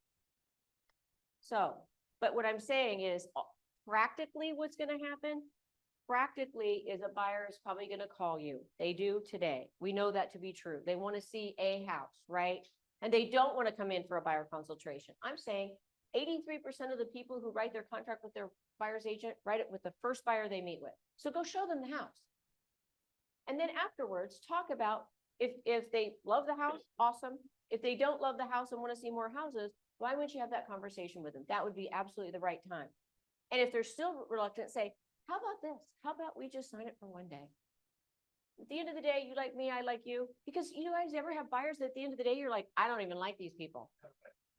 So, but what I'm saying is practically what's going to happen practically is a buyer is probably going to call you. They do today. We know that to be true. They want to see a house, right? And they don't want to come in for a buyer consultation. I'm saying 83% of the people who write their contract with their buyer's agent write it with the first buyer they meet with. So go show them the house. And then afterwards, talk about if they love the house, awesome. If they don't love the house and want to see more houses, why wouldn't you have that conversation with them? That would be absolutely the right time. And if they're still reluctant, say, how about this? How about we just sign it for one day? At the end of the day, you like me, I like you. Because you guys ever have buyers that at the end of the day, you're like, I don't even like these people.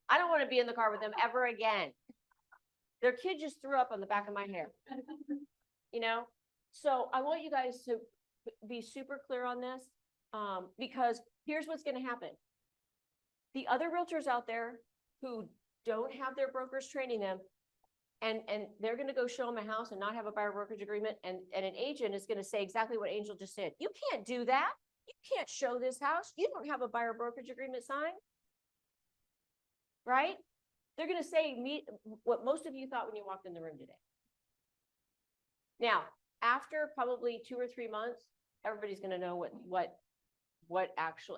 I don't want to be in the car with them ever again. Their kid just threw up on the back of my hair. You know? So I want you guys to be super clear on this, because here's what's going to happen. The other realtors out there who don't have their brokers training them, and they're going to go show them a house and not have a buyer brokerage agreement, and an agent is going to say exactly what Angel just said. You can't do that. You can't show this house. You don't have a buyer brokerage agreement signed. Right? They're going to say what most of you thought when you walked in the room today. Now, after probably 2 or 3 months, everybody's going to know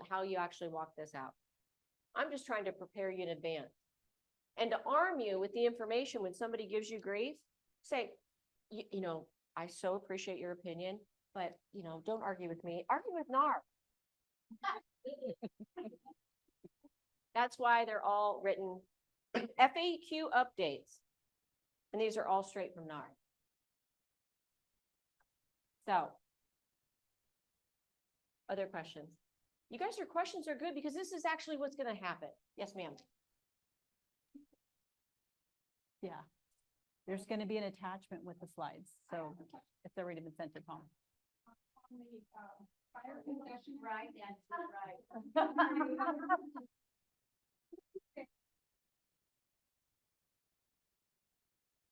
how you actually walk this out. I'm just trying to prepare you in advance. And to arm you with the information when somebody gives you grief, say, you know, I so appreciate your opinion, but, you know, don't argue with me. Argue with NAR. That's why they're all written FAQ updates. And these are all straight from NAR. So, other questions? You guys, your questions are good because this is actually what's going to happen. Yes, ma'am. Yeah. There's going to be an attachment with the slides. So it's already been sent to Tom. Fire concession, right? That's right.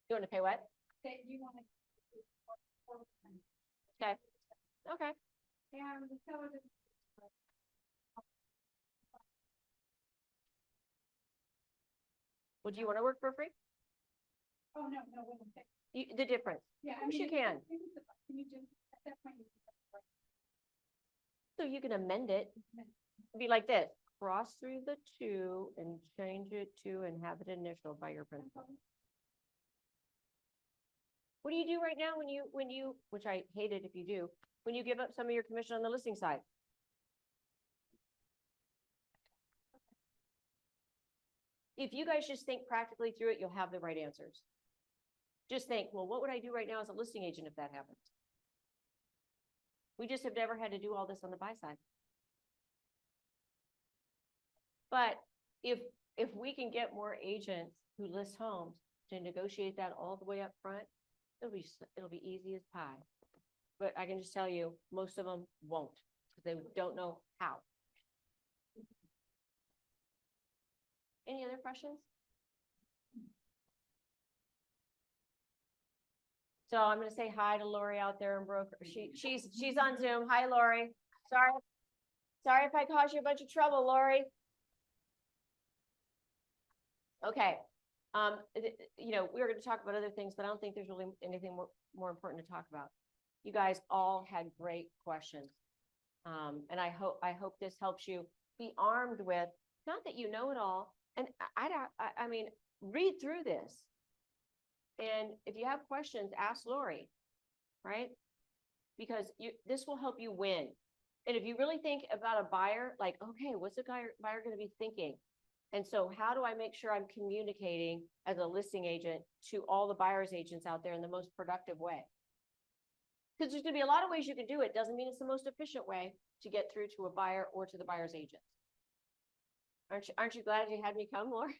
You want to pay what? That you want to. Okay. Okay. And so Well, do you want to work for free? oh, no, wait a second. The difference. Yeah. Of course you can. Can you just So you can amend it, be like this, cross through the two and change it to and have it initialed by your principal. What do you do right now when you, which I hate it if you do, when you give up some of your commission on the listing side? If you guys just think practically through it, you'll have the right answers. Just think, well, what would I do right now as a listing agent if that happened? We just have never had to do all this on the buy side. But if we can get more agents who list homes to negotiate that all the way up front, it'll be easy as pie. But I can just tell you, most of them won't, because they don't know how. Any other questions? So I'm gonna say hi to Lori out there in broker. She's on Zoom. Hi, Lori. Sorry if I caused you a bunch of trouble, Lori. Okay. You know, we were gonna talk about other things, but I don't think there's really anything more important to talk about. You guys all had great questions. And I hope this helps you be armed with, not that you know it all, and I mean, read through this. And if you have questions, ask Lori, right? Because this will help you win. And if you really think about a buyer, like, okay, what's the buyer going to be thinking? And so how do I make sure I'm communicating as a listing agent to all the buyer's agents out there in the most productive way? Because there's going to be a lot of ways you can do it. Doesn't mean it's the most efficient way to get through to a buyer or to the buyer's agent. Aren't you glad you had me come, Lori?